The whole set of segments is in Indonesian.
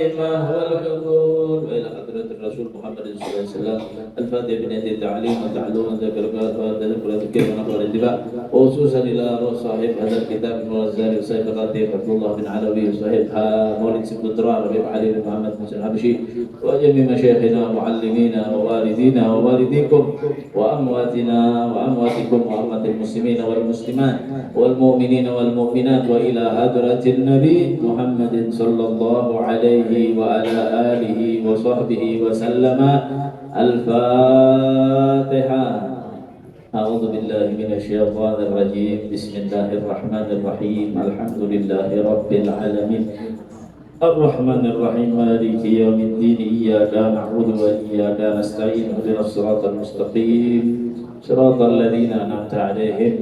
الرحمة والحضور وإلى حضرة الرسول محمد صلى الله عليه وسلم الفاتح بنية التعليم والتعلم والذكر والذكر ونحو الاتباع وخصوصا إلى روح صاحب هذا الكتاب المنزل وسيف الخطيب عبد الله بن علوي وصاحب مولد سبترا ربيع علي بن محمد موسى الحبشي وجميع مشايخنا ومعلمينا ووالدينا ووالديكم وأمواتنا وأمواتكم وأموات المسلمين والمسلمات والمؤمنين والمؤمنات وإلى حضرة النبي محمد صلى الله عليه وعلى آله وصحبه وسلم. الفاتحة. أعوذ بالله من الشيطان الرجيم. بسم الله الرحمن الرحيم. الحمد لله رب العالمين الرحمن الرحيم مالك يوم الدين إياك نعبد وإياك نستعين اهدنا الصراط المستقيم صراط الذين أنعمت عليهم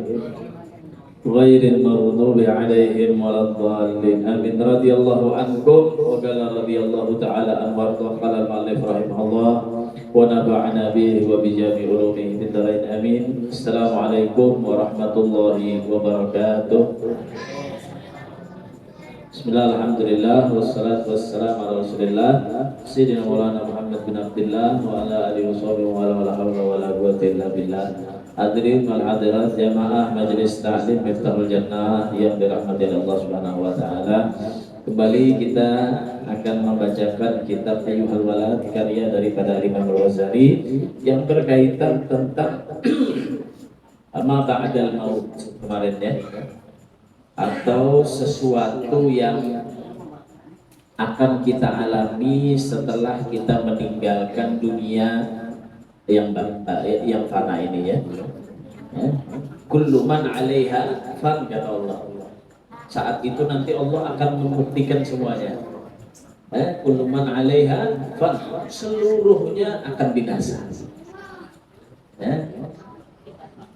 غير المغضوب عليهم ولا الضالين آمين. رضي الله عنكم وقال رضي الله تعالى عن وارضاه. قال المؤلف رحمه الله ونفعنا به وبجميع علومه في الدارين آمين. السلام عليكم ورحمة الله وبركاته. Bismillah, alhamdulillah, wassalatu wassalamu ala rasulillah Sayyidina Maulana Muhammad bin Abdullah wa ala alihi wa sahbihi wa ala hawla wa la quwwata illa billah. Hadirin wal hadirat jamaah majelis ta'lim Miftahul Jannah yang dirahmati Allah Subhanahu wa taala. Kembali kita akan membacakan kitab Ayyuhal Walad karya daripada Imam Al-Ghazali yang berkaitan tentang ma ba'dal maut kemarin ya, atau sesuatu yang akan kita alami setelah kita meninggalkan dunia yang fana ini ya. Kullu man 'alaiha fan, kata Allah. Saat itu nanti Allah akan membuktikan semuanya. Kullu man 'alaiha fan, seluruhnya akan binasa.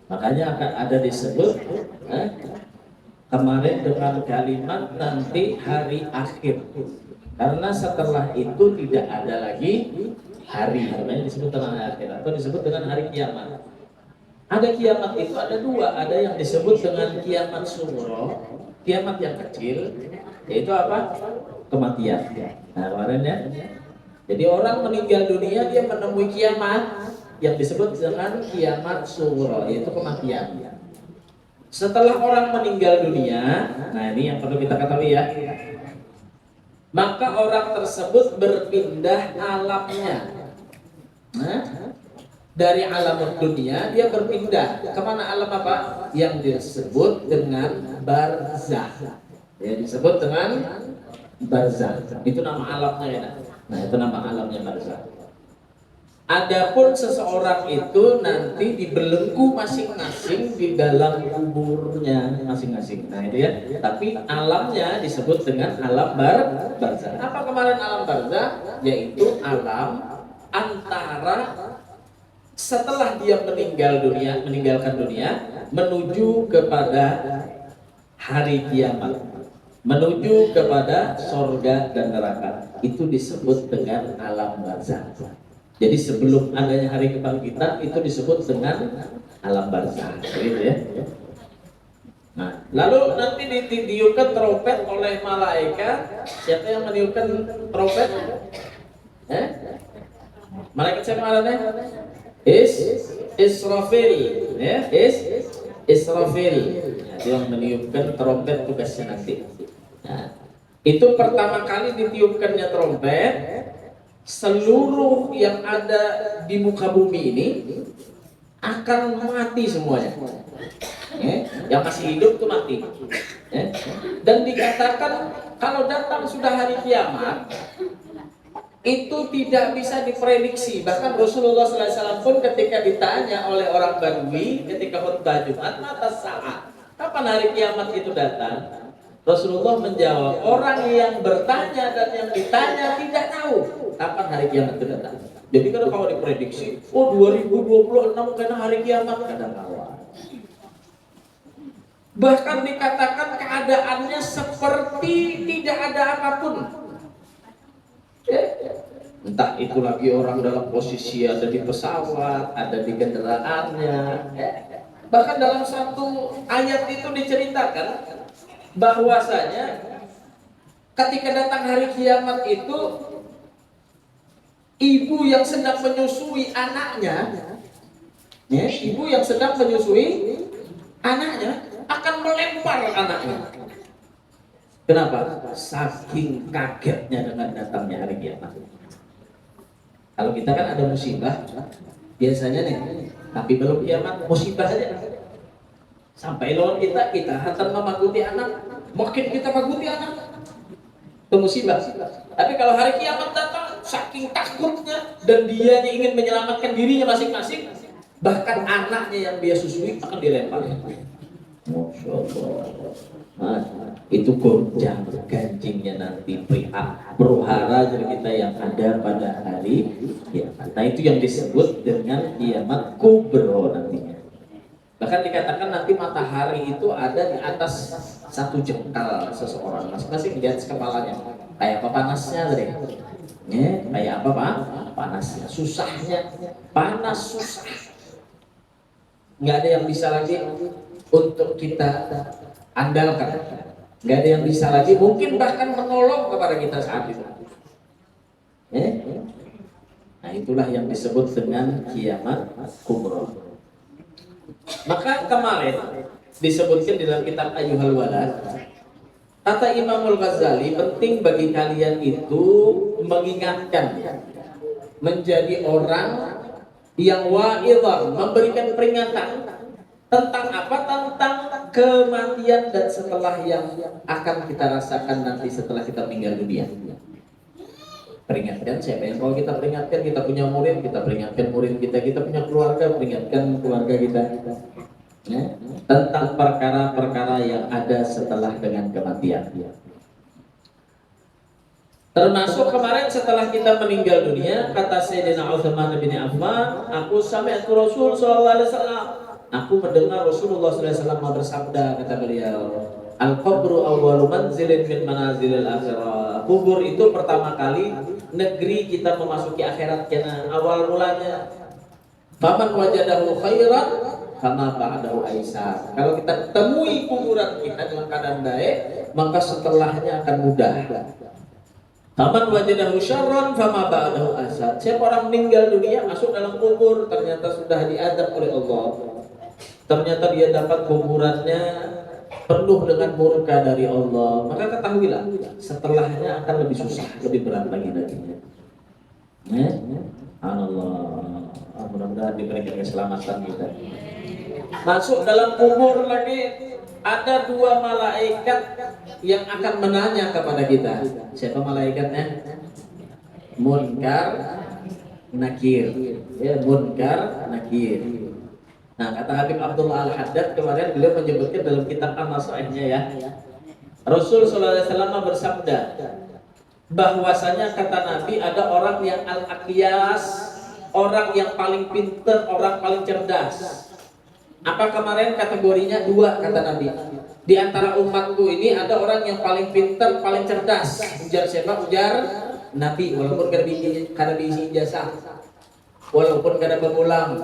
Makanya akan ada disebut kemarin dengan kalimat nanti hari akhir, karena setelah itu tidak ada lagi hari, namanya disebut dengan hari akhir atau disebut dengan hari kiamat. Ada kiamat itu ada dua, ada yang disebut dengan kiamat sugro, kiamat yang kecil, yaitu apa? Kematian. Nah kemarin ya, jadi orang meninggal dunia dia menemui kiamat yang disebut dengan kiamat sugro, yaitu kematian. Setelah orang meninggal dunia, nah ini yang perlu kita ketahui ya, maka orang tersebut berpindah alamnya. Dari alam dunia dia berpindah kemana? Alam apa? Yang disebut dengan barzakh. Ya, disebut dengan barzakh. Itu nama alamnya ya. Nah itu nama alamnya barzakh. Adapun seseorang itu nanti dibelenggu masing-masing di dalam kuburnya masing-masing. Nah itu ya. Tapi alamnya disebut dengan alam barzakh. Apa kemarin alam barzakh? Yaitu alam antara setelah dia meninggalkan dunia menuju kepada hari kiamat, menuju kepada sorga dan neraka. Itu disebut dengan alam barzakh. Jadi sebelum adanya hari kebangkitan itu disebut dengan alam barzakh, gitu ya. Nah, lalu nanti ditiupkan trompet oleh malaikat. Siapa yang meniupkan trompet? Malaikat siapa namanya? Israfil, ya, Israfil. Nah, dia yang meniupkan trompet tugasnya nanti. Nah, itu pertama kali ditiupkannya trompet. Seluruh yang ada di muka bumi ini akan mati semuanya. Yang masih hidup itu mati. Dan dikatakan kalau datang sudah hari kiamat itu tidak bisa diprediksi. Bahkan Rasulullah SAW pun ketika ditanya oleh orang Badui ketika khutbah Jumat, mata saat, kapan hari kiamat itu datang? Rasulullah menjawab, orang yang bertanya dan yang ditanya tidak tahu kapan hari kiamat itu datang. Jadi kalau diprediksi, 2026 karena hari kiamat, kadang kawan. Bahkan dikatakan keadaannya seperti tidak ada apapun. Entah itu lagi orang dalam posisi ada di pesawat, ada di kendaraannya. Bahkan dalam satu ayat itu diceritakan bahwasanya ketika datang hari kiamat itu, ibu yang sedang menyusui anaknya, ya, ibu yang sedang menyusui anaknya akan melempar anaknya. Kenapa? Saking kagetnya dengan datangnya hari kiamat. Kalau kita kan ada musibah, biasanya nih, tapi belum kiamat, musibah saja. Sampai lawan kita hantar memaguti anak, makin kita maguti anak, itu musibah. Tapi kalau hari kiamat datang, saking takutnya dan dia ingin menyelamatkan dirinya masing-masing, bahkan anaknya yang dia susui akan dilempar. Masya Allah. Itu gonjang ganjingnya nanti pihak berhara kita yang ada pada hari kiamat. Nah, itu yang disebut dengan kiamat kubro nantinya. Bahkan dikatakan nanti matahari itu ada di atas satu jengkal seseorang, masing-masing di atas kepalanya. Kayak apa panasnya tadi? Ya, kayak apa Pak? Panasnya, susahnya, panas susah. Nggak ada yang bisa lagi untuk kita andalkan. Nggak ada yang bisa lagi, mungkin bahkan menolong kepada kita saat itu. Nah, itulah yang disebut dengan kiamat kubro. Maka kemarin disebutkan di dalam kitab Ayyuhal Walad, kata Imamul Ghazali, penting bagi kalian itu mengingatkan, menjadi orang yang wa'idhah, memberikan peringatan tentang apa? Tentang kematian dan setelah yang akan kita rasakan nanti setelah kita meninggal dunia. Peringatkan siapa yang mau kita peringatkan? Kita punya murid, kita peringatkan murid kita. Kita punya keluarga, peringatkan keluarga kita. Ya? Tentang perkara-perkara yang ada setelah dengan kematian. Termasuk kemarin setelah kita meninggal dunia, kata Sayyidina Utsman bin Affan, aku sami'tu Rasul sallallahu alaihi wasallam. Aku mendengar Rasulullah sallallahu alaihi wasallam bersabda, kata beliau, al-qabru awwalu manzilin min manazilil akhirah. Kubur itu pertama kali negeri kita memasuki akhirat, karena awal mulanya. Faman wajadahu khairan kama ba'dahu aisar. Kalau kita temui kuburan kita dalam keadaan baik, maka setelahnya akan mudah. Faman wajadahu syarran fama ba'dahu aisar. Siapa orang meninggal dunia masuk dalam kubur, ternyata sudah diadab oleh Allah, ternyata dia dapat kuburannya penuh dengan murka dari Allah, maka ketahuilah setelahnya akan lebih susah, lebih berat lagi nantinya. Allah, mudah-mudahan diberikan keselamatan kita. Masuk dalam kubur lagi, ada dua malaikat yang akan menanya kepada kita. Siapa malaikatnya? Munkar, Nakir. Ya, Munkar, Nakir. Nah, kata Habib Abdullah Al-Haddad kemarin, beliau menyebutkan dalam kitab An-Nasaihnya, ya, Rasul sallallahu alaihi wasallam bersabda bahwasanya kata Nabi ada orang yang al-aqyas, orang yang paling pintar, orang paling cerdas. Apa kemarin kategorinya? Dua, kata Nabi. Di antara umatku ini ada orang yang paling pintar, paling cerdas. Ujar siapa? Ujar Nabi, walaupun kada diisi ijazah, walaupun kada berulang,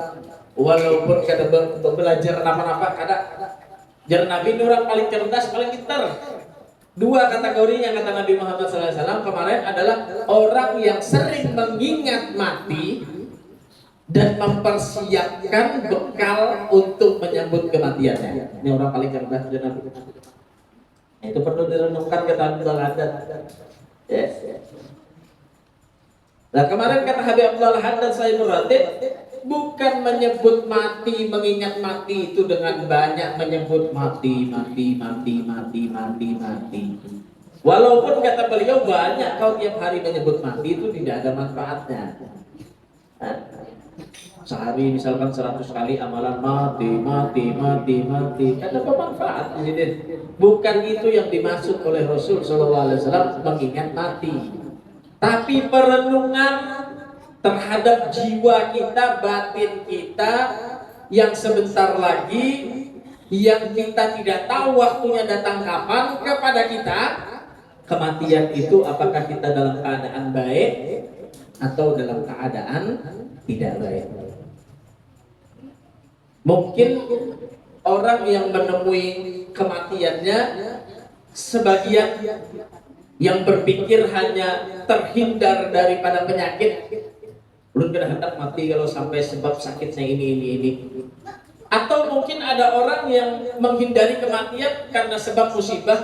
walaupun kada belajar apa-apa, kada. Jar Nabi ini orang paling cerdas, paling pintar. Dua kategori yang kata Nabi Muhammad SAW kemarin adalah orang yang sering mengingat mati dan mempersiapkan bekal untuk menyambut kematiannya. Ini orang paling cerdas dari Nabi. Nah, itu perlu direnungkan kata Abdul Haddad. Yes. Nah, kemarin kata Habib Abdul Haddad saya meratib, bukan menyebut mati, mengingat mati itu dengan banyak menyebut mati. Walaupun kata beliau banyak kau tiap hari menyebut mati itu tidak ada manfaatnya. Sehari misalkan 100 kali amalan mati, ada apa manfaat? Bukan itu yang dimaksud oleh Rasul SAW mengingat mati, tapi perenungan terhadap jiwa kita, batin kita yang sebentar lagi, yang kita tidak tahu waktunya datang kapan kepada kita. Kematian itu apakah kita dalam keadaan baik atau dalam keadaan tidak baik. Mungkin orang yang menemui kematiannya sebagian yang berpikir hanya terhindar daripada penyakit, belum kena hendak mati kalau sampai sebab sakitnya ini. Atau mungkin ada orang yang menghindari kematian karena sebab musibah,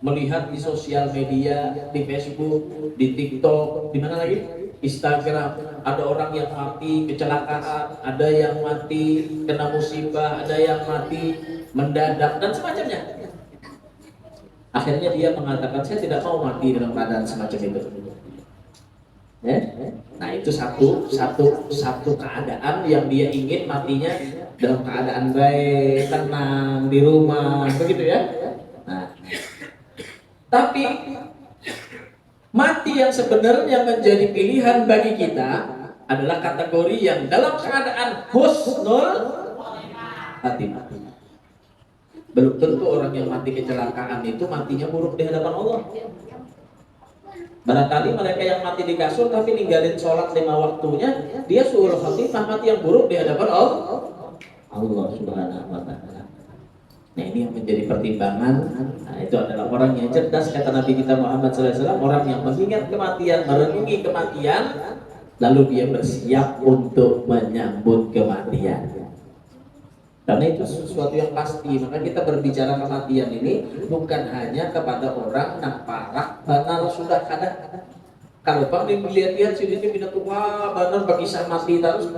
melihat di sosial media, di Facebook, di TikTok, di mana lagi? Instagram, ada orang yang mati kecelakaan, ada yang mati kena musibah, ada yang mati mendadak dan semacamnya. Akhirnya dia mengatakan, saya tidak mau mati dalam keadaan semacam itu. Nah, itu satu keadaan yang dia ingin matinya dalam keadaan baik, tenang di rumah, begitu ya. Nah, tapi mati yang sebenarnya menjadi pilihan bagi kita adalah kategori yang dalam keadaan husnul khatimah. Belum tentu orang yang mati kecelakaan itu matinya buruk di hadapan Allah. Barangkali mereka yang mati di kasur tapi ninggalin sholat 5 waktunya, dia suul khatimah, mati yang buruk di hadapan Allah Subhanahu wa ta'ala. Nah, ini yang menjadi pertimbangan. Nah, itu adalah orang yang cerdas, kata Nabi kita Muhammad SAW, orang yang mengingat kematian, merenungi kematian, lalu dia bersiap untuk menyambut kematian. Karena itu sesuatu yang pasti. Maka kita berbicara kematian ini bukan hanya kepada orang yang parah, benar sudah ada. Kalau bang dilihat-lihat sini pindah tua, benar berkisah mati terus,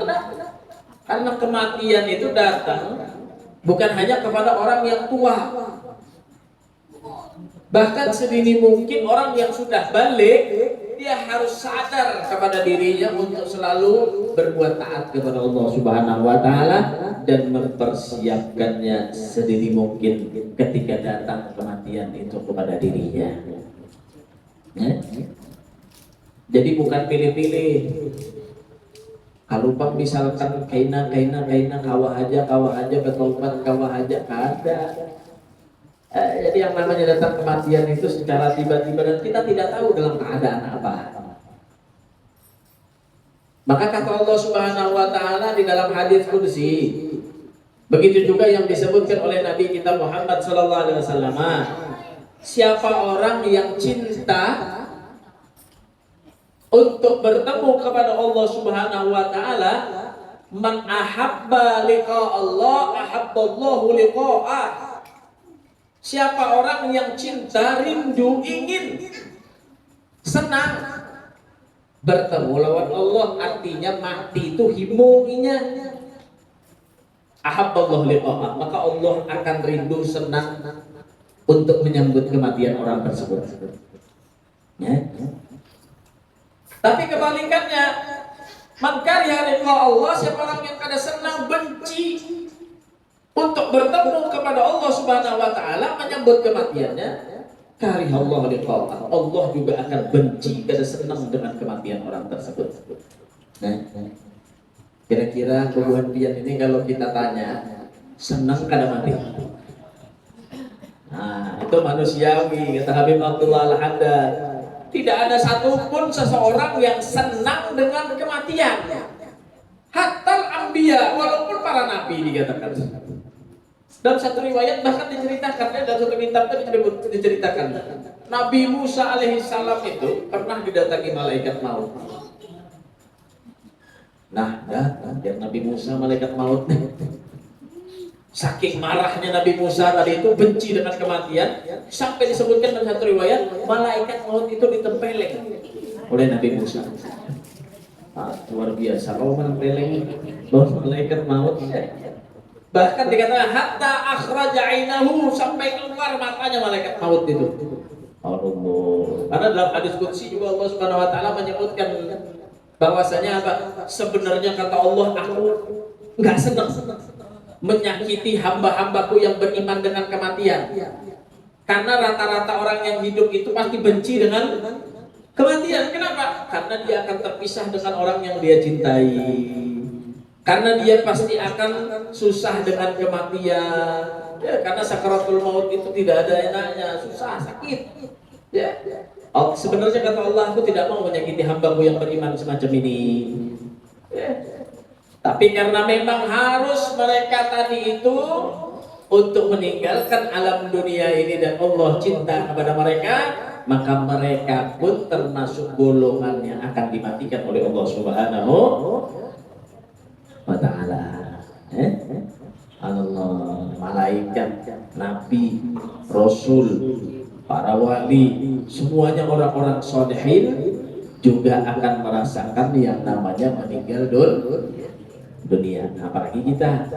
karena kematian itu datang bukan hanya kepada orang yang tua, bahkan sedini mungkin orang yang sudah balik, dia harus sadar kepada dirinya untuk selalu berbuat taat kepada Allah Subhanahu wa ta'ala dan mempersiapkannya sedini mungkin ketika datang kematian itu kepada dirinya. Jadi bukan pilih-pilih. Kalau bang misalkan kaina kawah aja betulpan kawah aja ada. Jadi yang namanya datang kematian itu secara tiba-tiba dan kita tidak tahu dalam keadaan apa. Maka kata Allah Subhanahu wa ta'ala di dalam hadis qudsi, begitu juga yang disebutkan oleh Nabi kita Muhammad sallallahu alaihi wasallam, siapa orang yang cinta untuk bertemu kepada Allah Subhanahu wa ta'ala, man ahabba liqa Allah ahabballahu liqa'ah. Siapa orang yang cinta, rindu, ingin, senang bertemu lawan Allah, artinya mati itu himunginya. Ahabballahu liqa'ah, maka Allah akan rindu, senang untuk menyambut kematian orang tersebut. Ya. Tapi kebalikannya, man kariha liqa Allah, siapa orang yang kada senang, benci untuk bertemu kepada Allah Subhanahu wa ta'ala, menyambut kematiannya, kariha Allah liqa'ah, Allah juga akan benci, kada senang dengan kematian orang tersebut. Nah, kira-kira kubuhan pian ini kalau kita tanya, senang kada mati? Nah, itu manusiawi, kata Habib Abdullah Al-Haddad. Tidak ada satupun seseorang yang senang dengan kematian. Hatta al-anbiya, walaupun para nabi dikatakan. Dalam satu riwayat bahkan diceritakan, dalam satu kitab itu diceritakan, Nabi Musa alaihissalam itu pernah didatangi malaikat maut. Nah, biar Nabi Musa malaikat maut. Saking marahnya Nabi Musa tadi itu, benci dengan kematian, sampai disebutkan dalam satu riwayat malaikat maut itu ditempeleng oleh Nabi Musa. Luar biasa kalau menempeleng malaikat maut. Bahkan dikatakan hatta akhraja ainahu, sampai keluar matanya malaikat maut itu. Allah. Karena dalam hadis qudsi juga Allah Subhanahu wa ta'ala menyebutkan bahwasanya apa? Sebenarnya kata Allah, aku enggak senang menyakiti hamba-hambaku yang beriman dengan kematian. Karena rata-rata orang yang hidup itu pasti benci dengan kematian. Kenapa? Karena dia akan terpisah dengan orang yang dia cintai. Karena dia pasti akan susah dengan kematian. Ya, karena sakaratul maut itu tidak ada enaknya, susah, sakit. Ya. Oh, sebenarnya kata Allah, aku tidak mau menyakiti hambaku yang beriman semacam ini. Ya. Tapi karena memang harus mereka tadi itu untuk meninggalkan alam dunia ini dan Allah cinta kepada mereka, maka mereka pun termasuk golongan yang akan dimatikan oleh Allah Subhanahu wa ta'ala. Allah, malaikat, nabi, rasul, para wali, semuanya orang-orang solehin juga akan merasakan yang namanya meninggal dunia. Apalagi kita,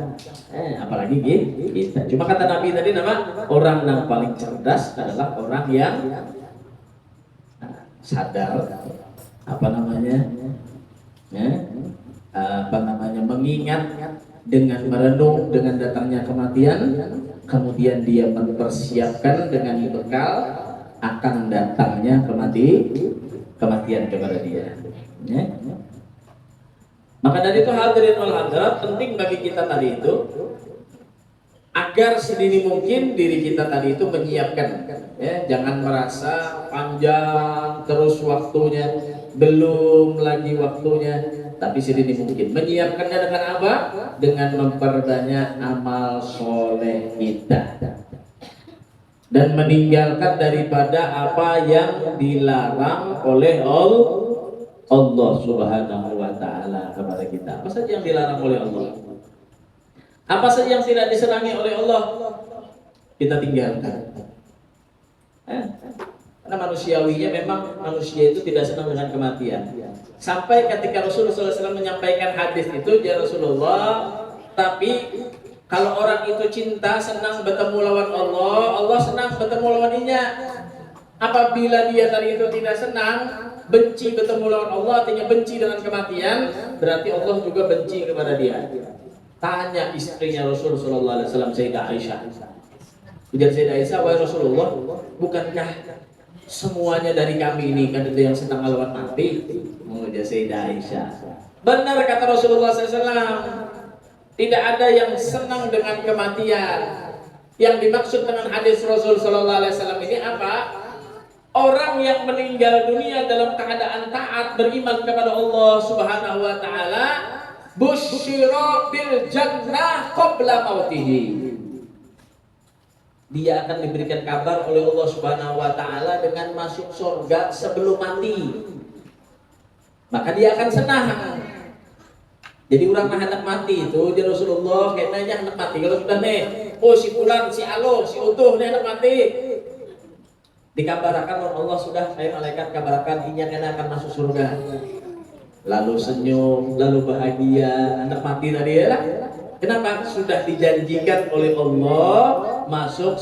apalagi kita. Cuma kata Nabi tadi, nama orang yang paling cerdas adalah orang yang sadar, mengingat dengan merenung dengan datangnya kematian, kemudian dia mempersiapkan dengan bekal akan datangnya kematian kepada dia. Maka dari itu hadirin wal hadirat, penting bagi kita tadi itu agar sedini mungkin diri kita tadi itu menyiapkan, jangan merasa panjang terus waktunya, belum lagi waktunya, tapi sedini mungkin menyiapkannya dengan apa? Dengan memperbanyak amal soleh kita dan meninggalkan daripada apa yang dilarang oleh Allah Subhanahu wa ta'ala kepada kita. Apa saja yang dilarang oleh Allah, apa saja yang tidak disenangi oleh Allah, kita tinggalkan. Karena manusiawinya memang manusia itu tidak senang dengan kematian. Sampai ketika Rasulullah SAW menyampaikan hadis itu, ya Rasulullah, tapi kalau orang itu cinta, senang bertemu lawan Allah, Allah senang bertemu lawan-Nya. Apabila dia tadi itu tidak senang, benci bertemu lawan Allah, artinya benci dengan kematian, berarti Allah juga benci kepada dia. Tanya istrinya Rasulullah SAW, Sayyidah Aisyah. Ujar Sayyidah Aisyah, wahai Rasulullah, bukankah semuanya dari kami ini kan itu yang senang lawan mati? Ujar Sayyidah Aisyah, benar kata Rasulullah SAW, tidak ada yang senang dengan kematian. Yang dimaksud dengan hadis Rasul Sallallahu Alaihi Wasallam ini apa? Orang yang meninggal dunia dalam keadaan taat, beriman kepada Allah Subhanahu Wa Taala, busyira bil jannah qabla mautihi. Dia akan diberikan kabar oleh Allah Subhanahu Wa Taala dengan masuk surga sebelum mati. Maka dia akan senang. Jadi orang hendak mati itu, dia Rasulullah kayaknya hendak mati. Kalau sudah nih, oh si fulan, si alo, si utuh nih hendak mati, dikabarkan oleh Allah sudah, malaikat kabarkan ini akan masuk surga. Lalu senyum, lalu bahagia, hendak mati tadi ya. Kenapa? Sudah dijanjikan oleh Allah masuk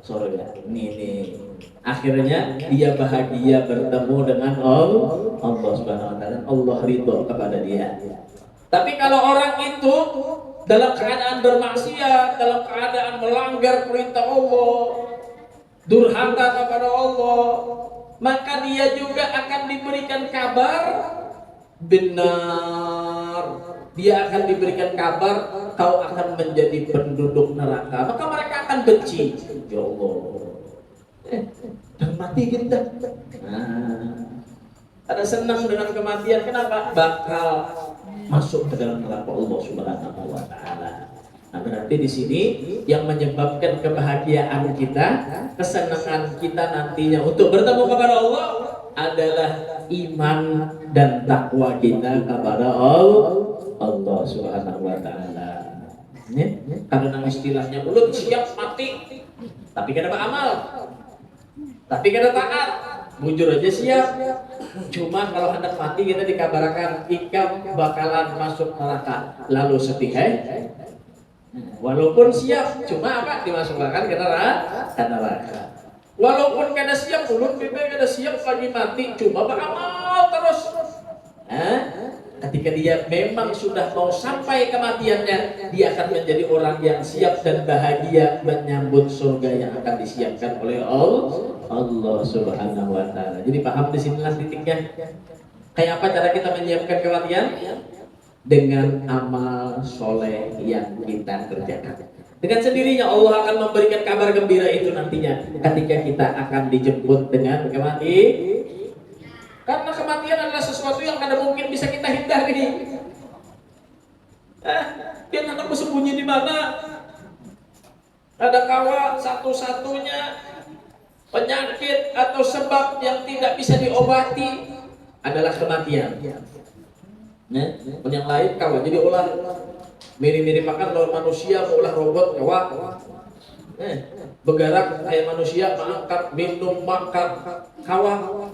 surga. Nih. Akhirnya dia bahagia bertemu dengan Allah Subhanahu wa taala. Allah ridho kepada dia. Tapi kalau orang itu dalam keadaan bermaksiat, dalam keadaan melanggar perintah Allah, durhaka kepada Allah, maka dia juga akan diberikan kabar benar. Dia akan diberikan kabar kau akan menjadi penduduk neraka. Maka mereka akan benci. Ya Allah, dan mati kita. Ada senang dengan kematian. Kenapa? Bakal masuk ke dalam neraka Allah Subhanahu wa taala. Nah, berarti di sini yang menyebabkan kebahagiaan kita, kesenangan kita nantinya untuk bertemu kepada Allah adalah iman dan takwa kita kepada Allah Subhanahu wa taala. Karena istilahnya mulut siap mati, tapi kada beramal. Tapi kada taat, bujur aja siap. Cuma kalau hendak mati kita dikabarkan ikam bakalan masuk neraka. Lalu sedih, walaupun siap, cuma apa dimasukkan ke neraka. Walaupun kada siap, ulun bebek kada siap lagi mati, cuma beramal terus. Ketika dia memang sudah mau sampai kematiannya, dia akan menjadi orang yang siap dan bahagia menyambut surga yang akan disiapkan oleh Allah Subhanahu wa taala. Jadi paham di sinilah titiknya. Kayak apa cara kita menyiapkan kematian? Dengan amal soleh yang kita kerjakan. Dengan sendirinya Allah akan memberikan kabar gembira itu nantinya ketika kita akan dijemput dengan kematian. Karena kematian adalah sesuatu yang kada mungkin bisa kita hindari. Dia hendak bersembunyi di mana? Ada kawa satu-satunya Penyakit atau sebab yang tidak bisa diobati adalah kematian. Yang lain kalau jadi olah mirip-mirip makan lawan manusia, olah robot, kawah. Bergerak kayak manusia, mengangkat, minum, makan, kawah.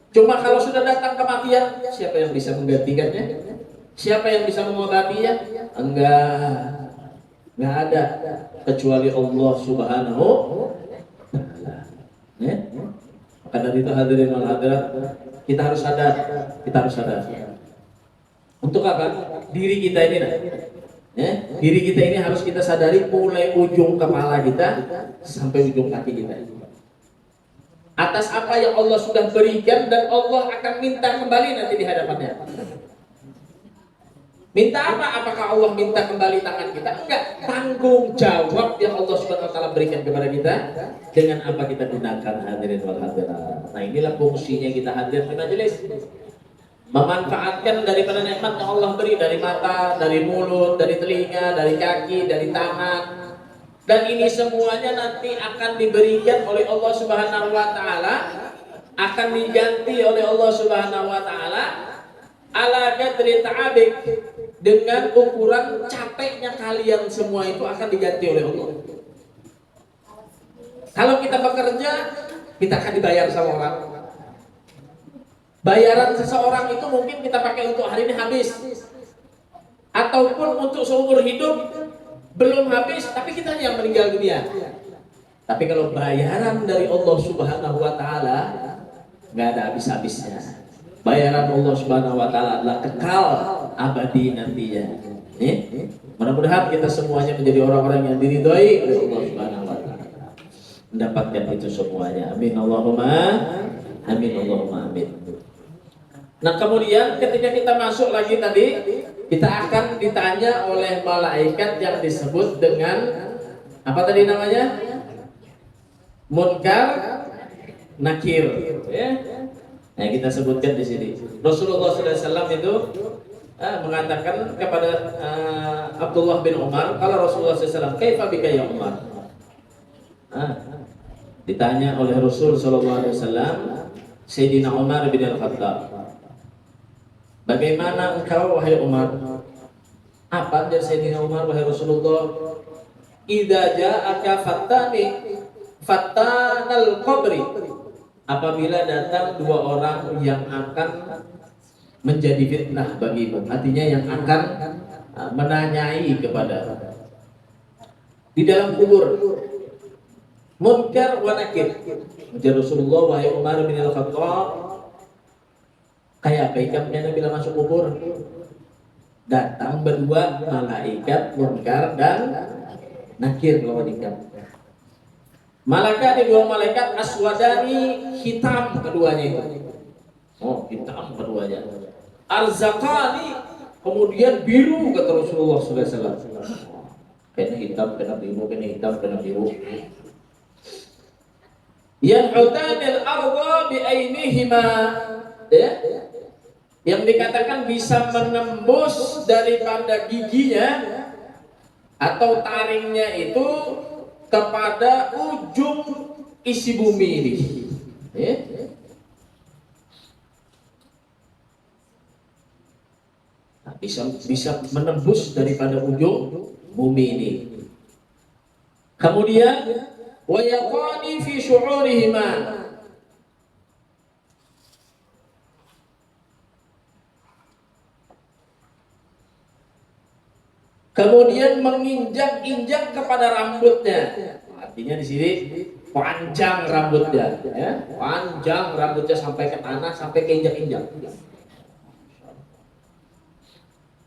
Cuma kalau sudah datang kematian, siapa yang bisa menggantikannya? Siapa yang bisa mengobatinya? Enggak ada kecuali Allah Subhanahu wa Ta'ala. Maka dari itu hadirin wal hadirat, kita harus sadar. Untuk apa? Diri kita ini, diri kita ini harus kita sadari mulai ujung kepala kita sampai ujung kaki kita. Atas apa yang Allah sudah berikan dan Allah akan minta kembali nanti di hadapannya. Minta apa? Apakah Allah minta kembali tangan kita? Enggak. Tanggung jawab yang Allah Subhanahu wa Ta'ala berikan kepada kita dengan apa kita gunakan, hadirin wal hadirat. Nah, inilah fungsinya kita hadir di majelis. Memanfaatkan daripada nikmat yang Allah beri, dari mata, dari mulut, dari telinga, dari kaki, dari tangan. Dan ini semuanya nanti akan diberikan oleh Allah Subhanahu wa Ta'ala, akan diganti oleh Allah Subhanahu wa Ta'ala ala qadri ta'abik, dengan ukuran capeknya kalian semua itu akan diganti oleh Allah. Kalau kita bekerja, kita akan dibayar sama orang. Bayaran seseorang itu mungkin kita pakai untuk hari ini habis, ataupun untuk seumur hidup belum habis, tapi kita yang meninggal dunia. Tapi kalau bayaran dari Allah Subhanahu wa Ta'ala nggak ada habis-habisnya. Bayaran Allah Subhanahu wa Ta'ala adalah kekal abadi nantinya. Mudah-mudahan kita semuanya menjadi orang-orang yang diridhoi oleh Allah Subhanahu wa Ta'ala, mendapatkan itu semuanya. Amin Allahumma amin Allahumma amin. Nah, kemudian ketika kita masuk lagi tadi, kita akan ditanya oleh malaikat yang disebut dengan apa tadi namanya? Munkar, Nakir, ya. Nah, kita sebutkan di sini. Rasulullah SAW itu mengatakan kepada Abdullah bin Umar, kalau Rasulullah SAW, "Kaifa bika ya Umar?" Ditanya oleh Rasul SAW, Sayyidina Umar bin Al-Khattab, "Bagaimana engkau wahai Umar?" Apa dari Sayyidina Umar, wahai Rasulullah? "Idza ja'aka fattanal qabri." Apabila datang dua orang yang akan menjadi fitnah bagimu, artinya yang akan menanyai kepada di dalam kubur, Munkar wa Nakir. Jadi Rasulullah, wahai Umar bin Al-Khattab, kayak apa ikamnya bila masuk kubur? Datang berdua malaikat Munkar dan Nakir lawan ikam. Malaikat di dua malaikat aswadani, hitam keduanya itu. Oh, hitam keduanya. Arzaqani, kemudian biru, kata Rasulullah SAW. Kena hitam, kena biru, kena hitam, kena biru. Yan'utanil arda bi'ainihima, ya? Yang dikatakan bisa menembus daripada giginya atau taringnya itu kepada ujung isi bumi ini, ya. Nah, bisa menembus daripada ujung bumi ini. Kemudian wa yaqani fi syu'urihima, kemudian menginjak-injak kepada rambutnya. Artinya di sini panjang rambutnya, ya. Panjang rambutnya sampai ke tanah, sampai ke injak-injak.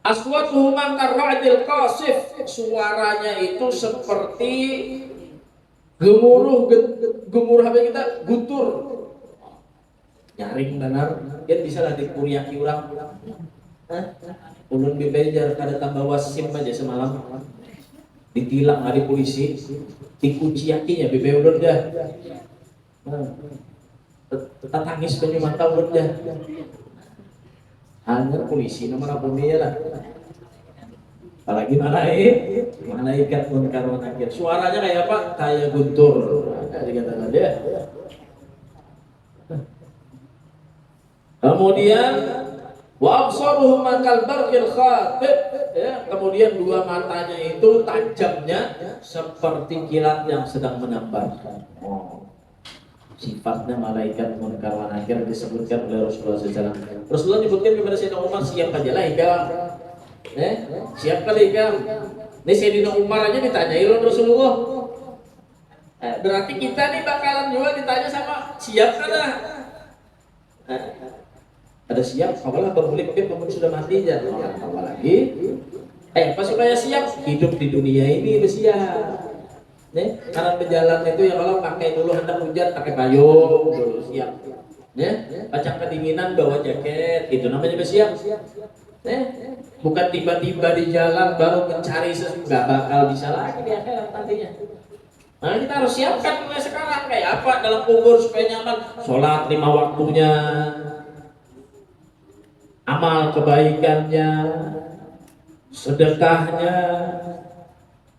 Aswatuhuma karra'dil qasif, suaranya itu seperti gemuruh apa kita? Gutur. Nyaring benar, kan bisa lah dikuriaki urang. Ulun bebejar kada tambah wasim aja semalam, ditilang hari polisi, dikuciakinya bebe ulun dah. Tetangis banyu mata ulun dah. Hanya polisi nomor apa dia lah. Apalagi malaikat Munkar wa Nakir. Suaranya kayak apa? Kayak guntur. Dikatakan dia. Kemudian wa absaruhum kal barqil khatib, ya, kemudian dua matanya itu tajamnya seperti kilat yang sedang menambar. Sifatnya malaikat munkar wa nakir disebutkan oleh Rasulullah SAW. Rasulullah menyebutkan kepada Sayyidina Umar, siap aja lah ikam, siap kali ikam. Ini Sayyidina Umar aja ditanyai oleh Rasulullah. Berarti kita nih bakalan juga ditanya sama siap kan lah. Ada siap, apalah bermulik kamu sudah mati aja. Apalagi pas supaya siap hidup di dunia ini bersiap. Nih, karena berjalan itu ya kalau pakai dulu hendak hujan pakai payung dulu siap. Baca kedinginan bawa jaket, itu namanya bersiap. Bukan tiba-tiba di jalan baru mencari sesuatu, nggak bakal bisa lagi di akhirat nantinya. Nah kita harus siapkan mulai sekarang kayak apa dalam kubur supaya nyaman. Sholat 5 waktunya, amal kebaikannya, sedekahnya,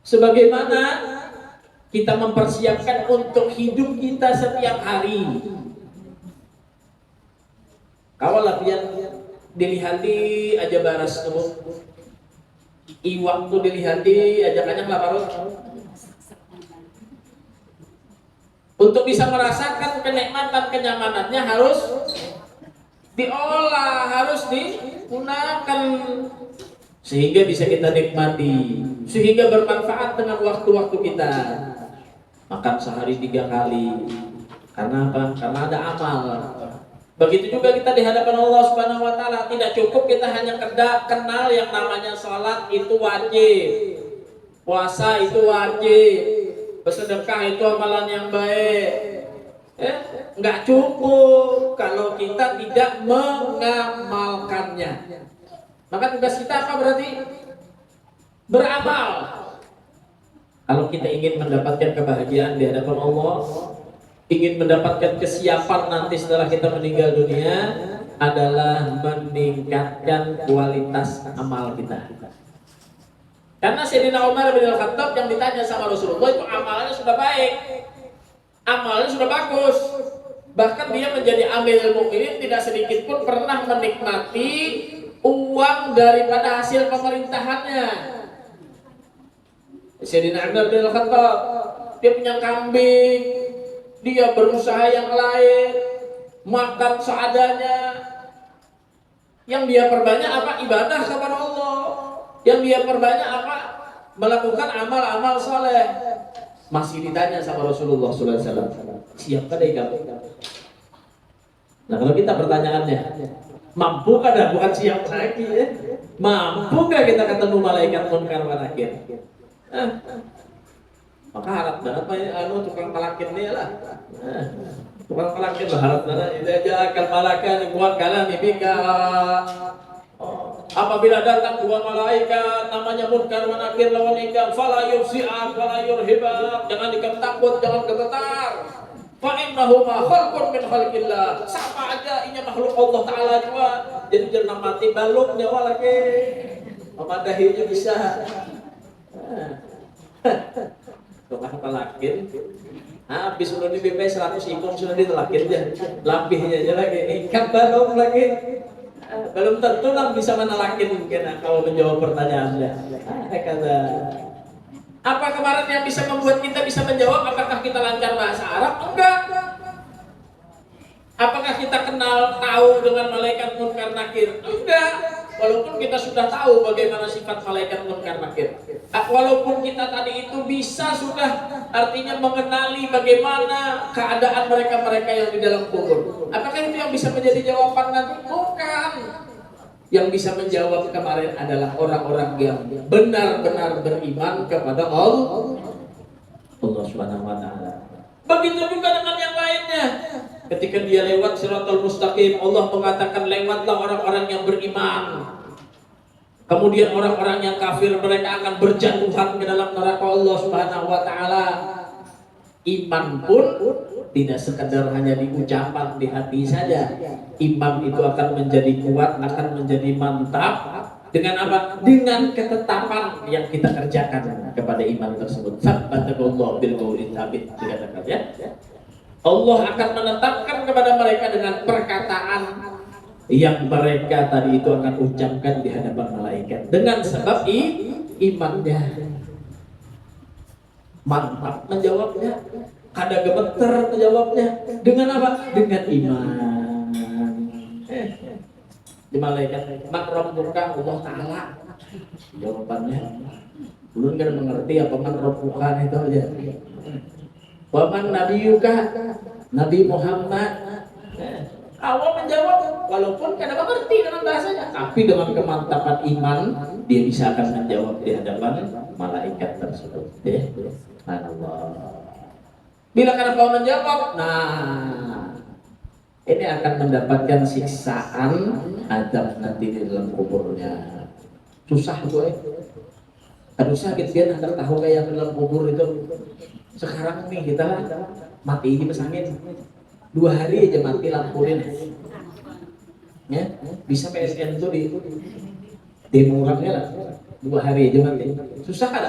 sebagaimana kita mempersiapkan untuk hidup kita setiap hari. Kawal latihan dilihati aja baras tuh. Iwak tuh dilihati aja kanyang laparut. Untuk bisa merasakan kenikmatan kenyamanannya harus diolah, harus digunakan sehingga bisa kita nikmati, sehingga bermanfaat dengan waktu-waktu kita. Makan sehari 3 kali. Karena apa? Karena ada amal. Begitu juga kita di hadapan Allah Subhanahu wa taala, tidak cukup kita hanya kenal yang namanya salat itu wajib. Puasa itu wajib. Bersedekah itu amalan yang baik. Enggak cukup kalau kita tidak mengamalkannya. Maka tugas kita apa berarti? Beramal. Kalau kita ingin mendapatkan kebahagiaan di hadapan Allah, ingin mendapatkan kesiapan nanti setelah kita meninggal dunia, adalah meningkatkan kualitas amal kita. Karena Sayyidina Umar bin Al-Khattab yang ditanya sama Rasulullah itu amalnya sudah baik, amalnya sudah bagus. Bahkan dia menjadi Amirul Mukminin tidak sedikit pun pernah menikmati uang daripada hasil pemerintahannya. Sayyidina Umar bin Al-Khattab, dia punya kambing, dia berusaha yang lain, makan seadanya. Yang dia perbanyak apa? Ibadah kepada Allah. Yang dia perbanyak apa? Melakukan amal-amal saleh. Masih ditanya sama Rasulullah SAW, siap kadai kamu? Nah kalau kita pertanyaannya, mampukah dah bukan siap lagi ya? Mampukah kita ketemu malaikat munkar wa nakir? Maka harap banget tukang malakin nih lah. Tukang malakin lah harap banget. Itu aja akan malakan buat kalian bika. Apabila datang dua malaikat namanya munkar wa nakir lawan ikam, fala yufsi'an fala yurhibak. Jangan ikam takut, jangan gemetar. Fa innahu ma khalqun min khalqillah. Sama aja ini makhluk Allah Taala juga. Jadi jangan mati baluk nyawa lagi. Memadahinya bisa. Tukang pelakin habis sudah di BP 100 ikung sudah ditelakin aja lapihnya aja lagi ikan balong lagi belum tentu lah bisa menelakin mungkin kalau menjawab pertanyaannya. Kata apa kemarin yang bisa membuat kita bisa menjawab? Apakah kita lancar bahasa Arab? Enggak. Apakah kita kenal tahu dengan malaikat munkar nakir? Enggak. Walaupun kita sudah tahu bagaimana sifat malaikat munkar nakir, walaupun kita tadi itu bisa sudah artinya mengenali bagaimana keadaan mereka-mereka yang di dalam kubur, apakah itu yang bisa menjadi jawaban nanti? Bukan. Yang bisa menjawab kemarin adalah orang-orang yang benar-benar beriman kepada Allah Subhanahu wa taala. Begitu juga dengan yang lainnya. Ketika dia lewat Shiratal Mustaqim, Allah mengatakan lewatlah orang-orang yang beriman. Kemudian orang-orang yang kafir mereka akan berjatuhan ke dalam neraka Allah Subhanahu wa taala. Iman pun tidak sekedar hanya di ucapan di hati saja. Iman itu akan menjadi kuat, akan menjadi mantap dengan apa? Dengan ketetapan yang kita kerjakan kepada iman tersebut. Sabbatullah bil qauli tsabit dikatakan ya. Allah akan menetapkan kepada mereka dengan perkataan yang mereka tadi itu akan ucapkan di hadapan malaikat dengan sebab imannya. Mantap menjawabnya, kada gemeter menjawabnya. Dengan apa? Dengan iman. Di malaikat, man rabbuka, Allah Ta'ala. Jawabannya, belum kan mengerti apa man rabbuka itu aja. Wa man nabiyuka, Nabi Muhammad. Allah menjawab, walaupun kada mengerti dengan bahasanya, tapi dengan kemantapan iman, dia bisa akan menjawab di hadapan malaikat tersebut. Allah. Bila kada kau menjawab, nah ini akan mendapatkan siksaan azab nanti di dalam kuburnya. Susah gue. Aduh sakit dia nanti tahu kayak dalam kubur itu. Sekarang nih kita mati di pesangin. 2 hari aja mati lampuin. Ya, bisa PSN tuh di demurangnya lah. 2 hari aja mati. Susah kan?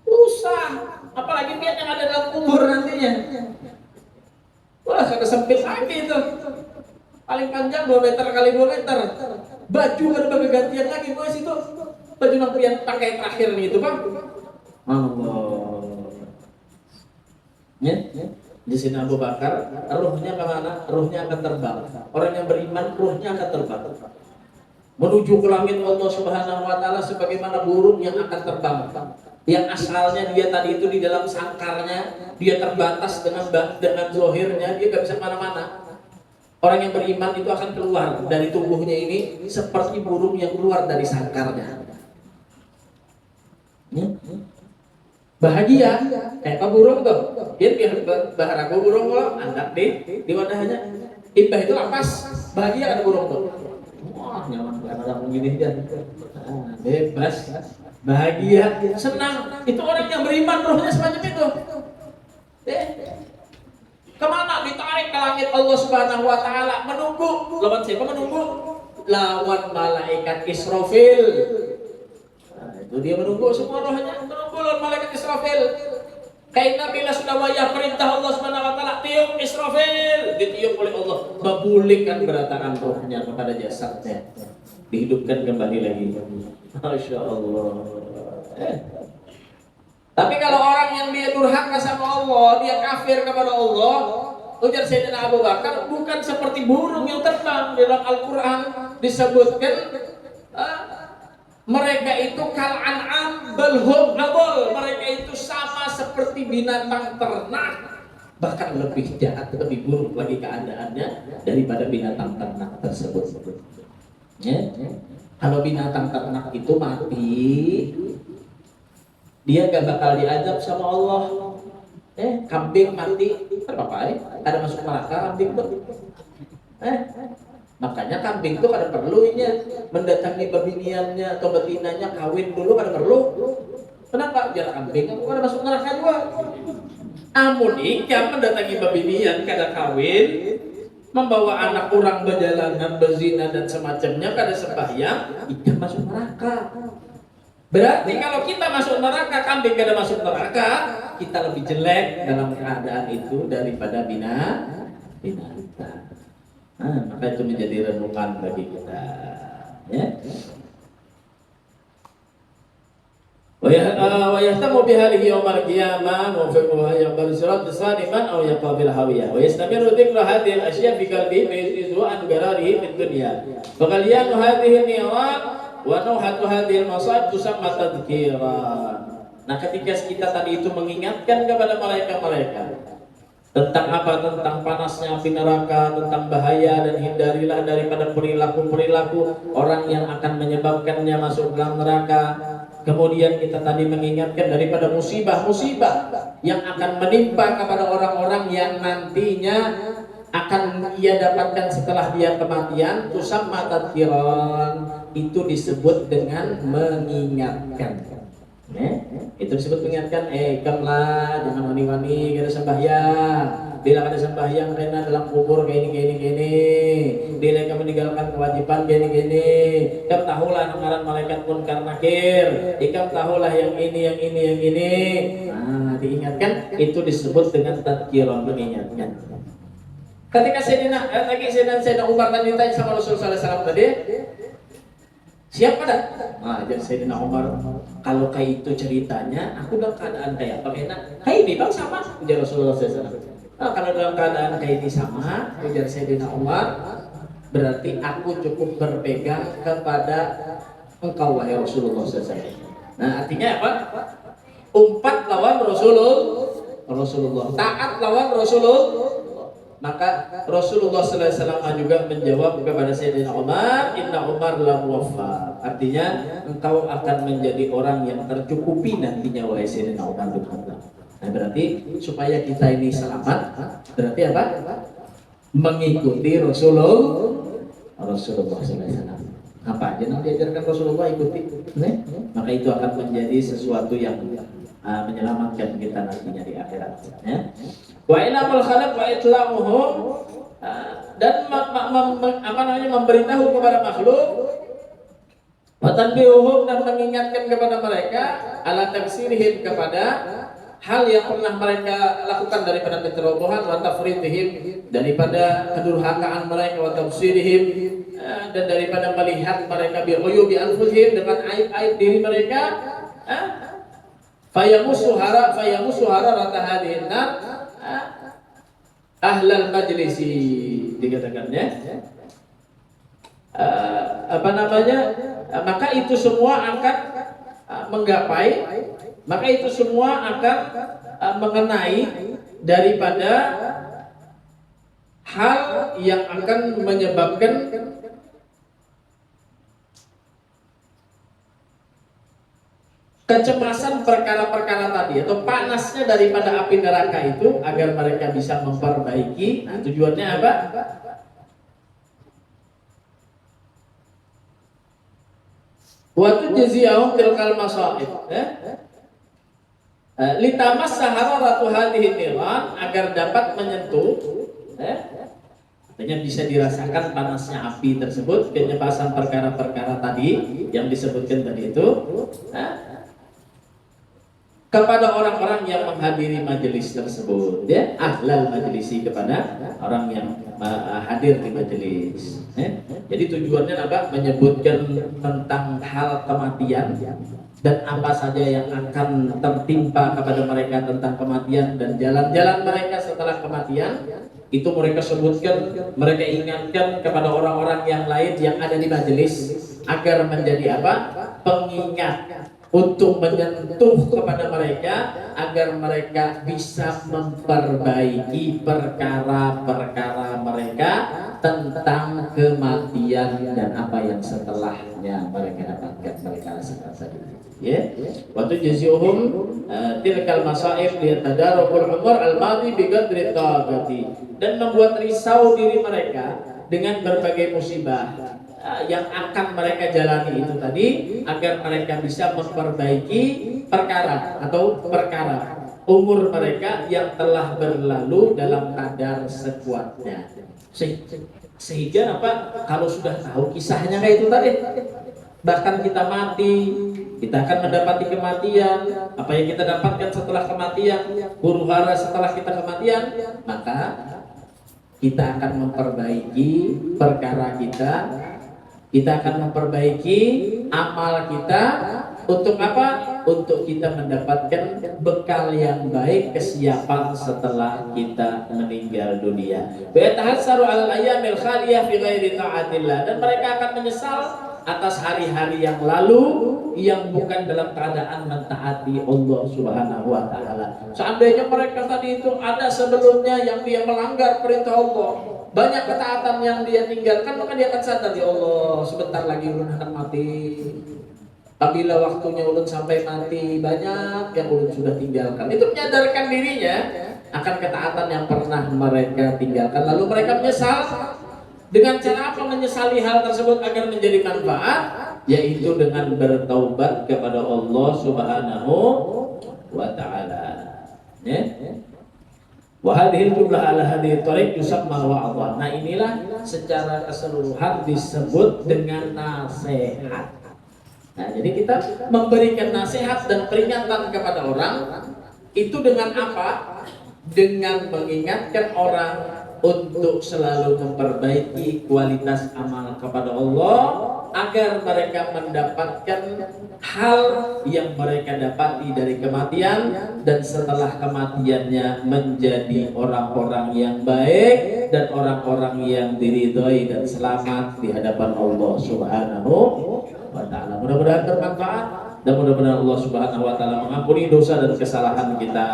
Susah. Apalagi dia yang ada dalam kubur nantinya. Wah, kada sempit lagi itu. Paling panjang 2 meter kali 2 meter. Baju kada pakai gantian lagi guys itu. Baju yang pakai terakhir nih itu, Bang. Allah. Ya. Di sini Abu Bakar, ruhnya kemana? Ruhnya akan terbang. Orang yang beriman, ruhnya akan terbang menuju ke langit Allah Subhanahu Wa Taala sebagaimana burung yang akan terbang. Yang asalnya dia tadi itu di dalam sangkarnya, dia terbatas dengan zohirnya, dia gak bisa kemana-mana. Orang yang beriman itu akan keluar dari tubuhnya ini seperti burung yang keluar dari sangkarnya. Bahagia, kayak burung tuh. Dia baharaku burung loh, angkat di wadahnya. Ibah itu lapas, bahagia ada burung tuh. Wah, nyaman banget orang begini dia. Bebas, bahagia, senang. Itu orang yang beriman, rohnya semacam itu. Kemana? Ditarik ke langit Allah Subhanahu Wa Taala, menunggu. Lawan siapa menunggu? Lawan malaikat Israfil. Itu dia menunggu semua rohnya, menunggu lawan malaikat Israfil. Karena bila sudah wayah perintah Allah Subhanahu Wa Taala, tiup Israfil, ditiup oleh Allah, membulihkan beratakan rohnya kepada jasadnya, dihidupkan kembali lagi. Masya Allah. Tapi kalau orang yang dia durhaka sama Allah, dia kafir kepada Allah, ujar Sayyidina Abu Bakar, bukan seperti burung yang terbang. Dalam Al-Quran disebutkan mereka itu kal an'am bal hum adall. Mereka itu sama seperti binatang ternak, bahkan lebih jahat, lebih buruk lagi keadaannya daripada binatang ternak tersebut. Ya? Kalau binatang ternak itu mati, dia gak bakal diazab sama Allah. Kambing mati, apa-apa ada masuk neraka kambing tuh. Makanya kambing itu kada perlu mendatangi babiniannya atau betinanya kawin dulu, kada perlu. Kenapa? Biar kambing aku kada masuk neraka juga. Amun ikam mendatangi babinian kada kawin, membawa anak orang berjalanan berzina dan semacamnya, kada sembahyang, ikam masuk neraka. Berarti kalau kita masuk neraka, kambing kada masuk neraka, kita lebih jelek dalam keadaan itu daripada binatang. Maka itu menjadi renungan bagi kita. Ya. Wa yahtamu bihalihi yawmal qiyamah wa yaqbalu sirat saliman aw yaqabil hawiyah wa yastamiru dhikru hadhihi al-ashya' fi qalbihi fa yuzizu an gararihi fid dunya. Fa qaliyanu hadhihi niran wa nuhatu hadhihi al-masa'ib tusamma tadhkiran. Nah, ketika kita tadi itu mengingatkan kepada mereka tentang apa? Tentang panasnya api neraka, tentang bahaya, dan hindarilah daripada perilaku-perilaku orang yang akan menyebabkannya masuk dalam neraka. Kemudian kita tadi mengingatkan daripada musibah-musibah yang akan menimpa kepada orang-orang yang nantinya akan ia dapatkan setelah dia kematian. Tusamma tadhkiran, itu disebut dengan mengingatkan. Itu disebut mengingatkan, kamlah jangan wani-wani kada sembahyang. Bila kada sembahyang karena dalam kubur kayak ini. Bila kamu meninggalkan kewajiban kayak ini. Kamu tahulah ngaran malaikat munkar nakir. Kamu tahulah yang ini. Nah, diingatkan, itu disebut dengan tadhkiran, mengingatkan. Ketika Sayyidina Umar tadi ditanya sama Rasulullah SAW tadi, siapa dah? Nah, jadi Sayyidina Umar, kalau kayak itu ceritanya, aku dalam keadaan kayak apa enak? Kayak ini bang sama, ujar Rasulullah SAW. Nah, kalau dalam keadaan kayak ini sama, ujar Sayyidina Umar, berarti aku cukup berpegang kepada engkau wahai Rasulullah SAW. Nah, artinya apa? Umpat lawan Rasulullah, taat lawan Rasulullah. Maka Rasulullah SAW juga menjawab kepada Sayyidina Umar, Inna Umar la muwaffa. Artinya engkau akan menjadi orang yang tercukupi nantinya wahai Sayyidina Umar bin Khattab. Nah, berarti supaya kita ini selamat, berarti apa? Mengikuti Rasulullah SAW. Apa aja yang diajarkan Rasulullah ikuti. Maka itu akan menjadi sesuatu yang menyelamatkan kita nantinya di akhirat. Wa inamul khalaq wa itla'uhum, dan memberitahu kepada makhluk, wa tanbihum, dan mengingatkan kepada mereka ala tafsirihim, kepada hal yang pernah mereka lakukan daripada keterobohan, wa tafridihim, daripada kedurhakaan mereka, wa tafsirihim, dan daripada melihat mereka bi ghuyubi anfusihim, dengan aib-aib diri mereka, fayamusuhara rata hadihin ahlal majlisi, dikatakan ya. Maka itu semua akan menggapai, maka itu semua akan mengenai daripada hal yang akan menyebabkan kecemasan perkara-perkara tadi, atau panasnya daripada api neraka itu, agar mereka bisa memperbaiki. Nah, tujuannya apa? Waktu jaziyahum tilkal masaib, litamas saharatu hadhihi niran, agar dapat menyentuh, artinya bisa dirasakan panasnya api tersebut, kenyepasan perkara-perkara tadi yang disebutkan tadi itu, kepada orang-orang yang menghadiri majelis tersebut, ya, ahlal majlisi, kepada orang yang hadir di majelis. Jadi tujuannya apa? Menyebutkan tentang hal kematian dan apa saja yang akan tertimpa kepada mereka tentang kematian, dan jalan-jalan mereka setelah kematian. Itu mereka sebutkan, mereka ingatkan kepada orang-orang yang lain yang ada di majelis, agar menjadi apa? Pengingat untuk menyentuh kepada mereka, agar mereka bisa memperbaiki perkara-perkara mereka tentang kematian dan apa yang setelahnya mereka dapatkan, mereka rasakan saja. Ya, waktu jazihum tilkal masaib liyatadarukul umur al-madi biqadri taqati, dan membuat risau diri mereka dengan berbagai musibah yang akan mereka jalani itu tadi, agar mereka bisa memperbaiki perkara umur mereka yang telah berlalu dalam kadar sekuatnya. Sehingga apa? Kalau sudah tahu kisahnya kayak itu tadi, bahkan kita mati, kita akan mendapati kematian, apa yang kita dapatkan setelah kematian, huru hara setelah kita kematian, maka kita akan memperbaiki perkara kita akan memperbaiki amal kita. Untuk apa? Untuk kita mendapatkan bekal yang baik, kesiapan setelah kita meninggal dunia. Wa tahassaru al ayyamil khaliyah fi ghairi ta'atillah, dan mereka akan menyesal atas hari-hari yang lalu yang bukan dalam keadaan mentaati Allah Subhanahu wa taala. Seandainya mereka tadi itu ada sebelumnya yang dia melanggar perintah Allah, banyak ketaatan yang dia tinggalkan, maka dia akan sadar, ya Allah, sebentar lagi ulun akan mati. Apabila waktunya ulun sampai mati, banyak yang ulun sudah tinggalkan. Itu menyadarkan dirinya akan ketaatan yang pernah mereka tinggalkan. Lalu mereka menyesal. Dengan cara apa menyesali hal tersebut agar menjadi manfaat? Yaitu dengan bertaubat kepada Allah Subhanahu wa taala. Ya. Wa hadhil jumlah ala hadhihi tariq yusamma wa'adhan. Nah, inilah secara keseluruhan disebut dengan nasihat. Nah, jadi kita memberikan nasihat dan peringatan kepada orang itu dengan apa? Dengan mengingatkan orang untuk selalu memperbaiki kualitas amal kepada Allah agar mereka mendapatkan hal yang mereka dapati dari kematian, dan setelah kematiannya menjadi orang-orang yang baik dan orang-orang yang diridhoi dan selamat di hadapan Allah Subhanahu wa taala. Mudah-mudahan bermanfaat dan mudah-mudahan Allah Subhanahu wa taala mengampuni dosa dan kesalahan kita.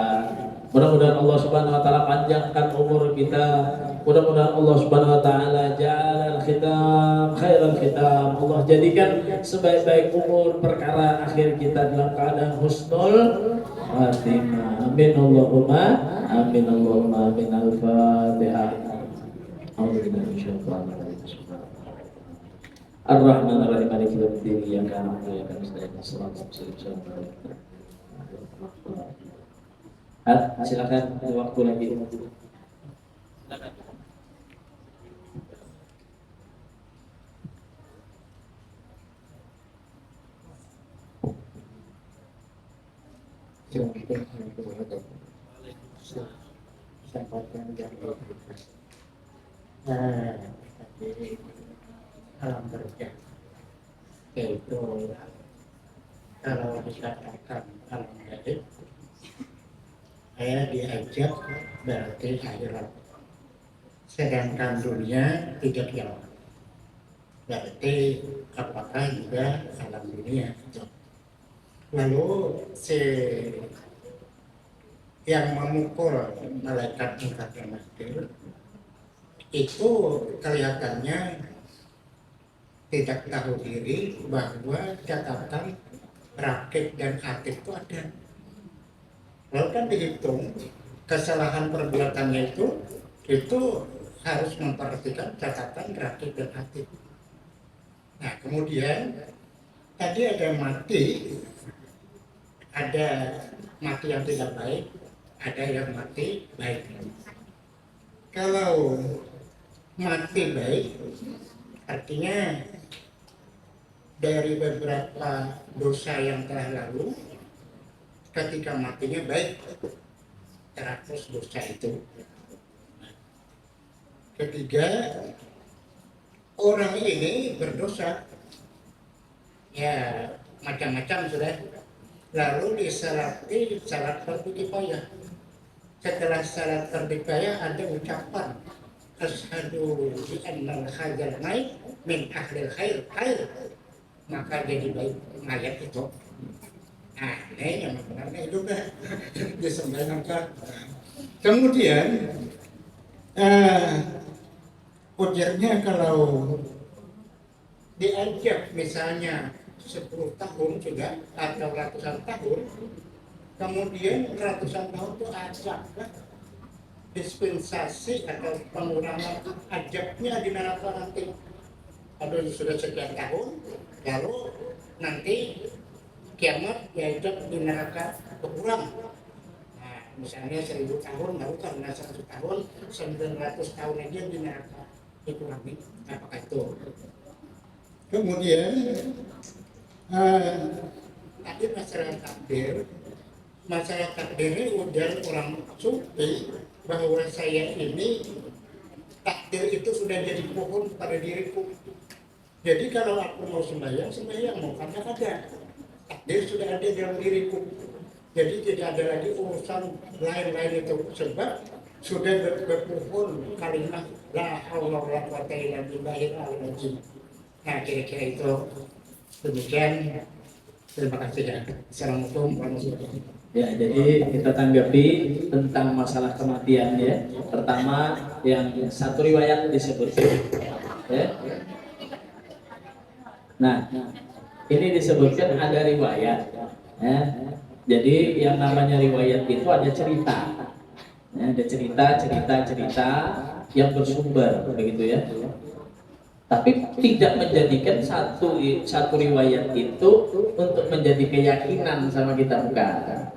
Mudah-mudahan Allah Subhanahu wa taala panjangkan umur kita. Mudah-mudahan Allah Subhanahu wa taala ja'al khitam khairal khitam. Allah jadikan sebaik-baik umur perkara akhir kita dalam keadaan husnul khatimah. Amin Allahumma amin Allahumma amin. Al-Fatihah. A'udzubillahi minasyaitonir rajim. Ar-Rahman Ar-Rahim Maliki yaumiddin. Iyyaka na'budu wa iyyaka nasta'in. Shiratal mustaqim. Silakan, ada waktu lagi. Alam kerja itu kalau dikatakan alam gaib, saya diajak berarti akhirat, sedangkan dunia tidak jauh, berarti apakah juga alam dunia itu. Lalu yang memukul malaikat tingkat yang nakir itu kelihatannya tidak tahu diri bahwa catatan rakib dan atid itu ada. Lalu kan dihitung kesalahan perbuatannya itu harus memperhatikan catatan rakib dan atid. Nah kemudian tadi ada mati yang tidak baik, ada yang mati baik. Kalau mati baik artinya dari beberapa dosa yang telah lalu, ketika matinya baik, terhapus dosa itu. Ketiga, orang ini berdosa, ya macam-macam sudah. Lalu diserati syarat fardu kifayah. Setelah syarat fardu kifayah ada ucapan asyhadu bi annal hadzal mayit min ahlil khair, maka jadi baik mayat itu. Nah, ini yang benarnya itu kan disembahyangkan. Kemudian ujarnya kalau diajak misalnya 10 tahun juga atau ratusan tahun, kemudian ratusan tahun itu ajak dispensasi atau pengurangan ajaknya di neraka nanti. Ada sudah sekian tahun, lalu nanti kiamat diajak di neraka berkurang. Nah, misalnya 1000 tahun, lalu karena 100 tahun, 900 tahun aja di neraka dikurangi. Apakah itu? Kemudian tadi masalah takdir ini udah orang sufi bahwa saya ini takdir itu sudah jadi pohon pada diriku. Jadi kalau aku mau sembahyang mau kata-kata takdir sudah ada dalam diriku. Jadi tidak ada lagi urusan lain-lain itu, sebab sudah berpohon kalimat la haula wala quwwata illa billahil aliyyil azim. Nah, kira-kira itu. Demikian, terima kasih ya. Assalamualaikum warahmatullahi wabarakatuh. Ya, jadi kita tanggapi tentang masalah kematian ya. Pertama, yang satu riwayat disebutkan ya. Nah, ini disebutkan ada riwayat ya. Jadi yang namanya riwayat itu ada cerita ya, ada cerita yang bersumber begitu ya. Tapi tidak menjadikan satu riwayat itu untuk menjadi keyakinan sama kita, bukan.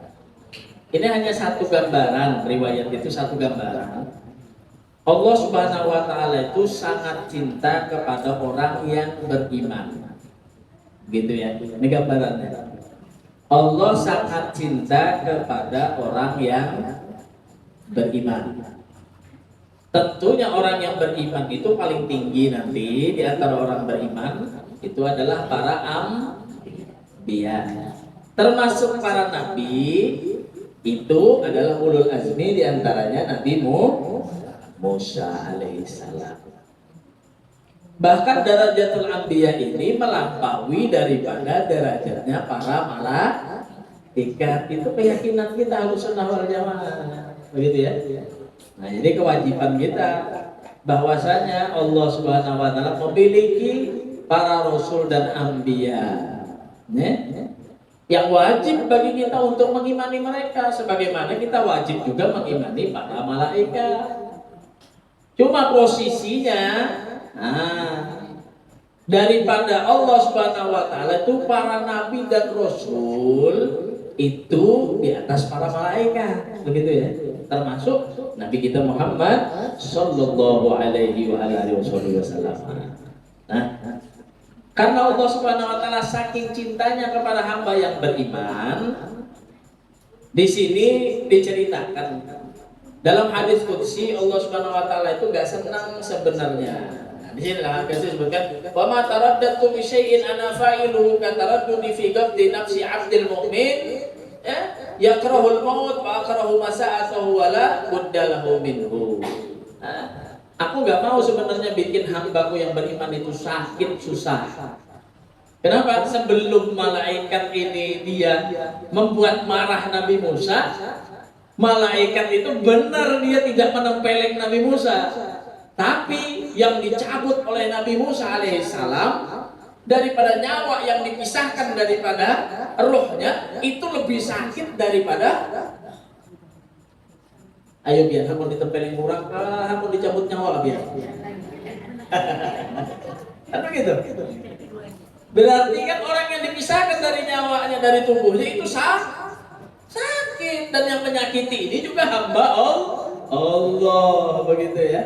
Ini hanya satu gambaran, riwayat itu satu gambaran. Allah Subhanahu wa taala itu sangat cinta kepada orang yang beriman. Gitu ya. Ini gambarannya. Allah sangat cinta kepada orang yang beriman. Tentunya orang yang beriman itu paling tinggi nanti di antara orang beriman itu adalah para anbiya. Termasuk para nabi itu adalah ulul azmi, di antaranya Nabi Musa alaihissalam. Bahkan darajatul anbiya ini melampaui daripada derajatnya para malaikat. Itu keyakinan kita Ahlussunnah wal Jamaah. Begitu ya. Nah, jadi kewajiban kita bahwasanya Allah Subhanahu wa taala memiliki para rasul dan anbiya. Yang wajib bagi kita untuk mengimani mereka, sebagaimana kita wajib juga mengimani para malaikat. Cuma posisinya daripada Allah Subhanahu wa taala itu para nabi dan rasul itu di atas para malaikat, begitu ya. Termasuk Nabi kita Muhammad sallallahu alaihi wasallam. Nah, karena Allah Subhanahu wa taala saking cintanya kepada hamba yang beriman, di sini diceritakan dalam hadis qudsi Allah Subhanahu wa taala itu enggak senang sebenarnya. Nah, di sini dalam hadis disebutkan, "Wa ma taraddatu bi syai'in ana fa'iluhu ka taraddudi fi qabdi nafsi 'abdil mu'min." Yakrahul maut wa akrahu masa'atahu wa la buddalahu minhu. Aku nggak mau sebenarnya bikin hambaku yang beriman itu sakit susah. Kenapa? Sebelum malaikat ini dia membuat marah Nabi Musa, malaikat itu benar dia tidak menempeleng Nabi Musa. Tapi yang dicabut oleh Nabi Musa alaihissalam daripada nyawa yang dipisahkan daripada rohnya itu lebih sakit daripada ayo biar kamu ditempelin murah, kamu dicabut nyawa biar. Kan begitu. Berarti kan orang yang dipisahkan dari nyawanya dari tubuhnya itu sakit, dan yang menyakiti ini juga hamba Allah, begitu ya.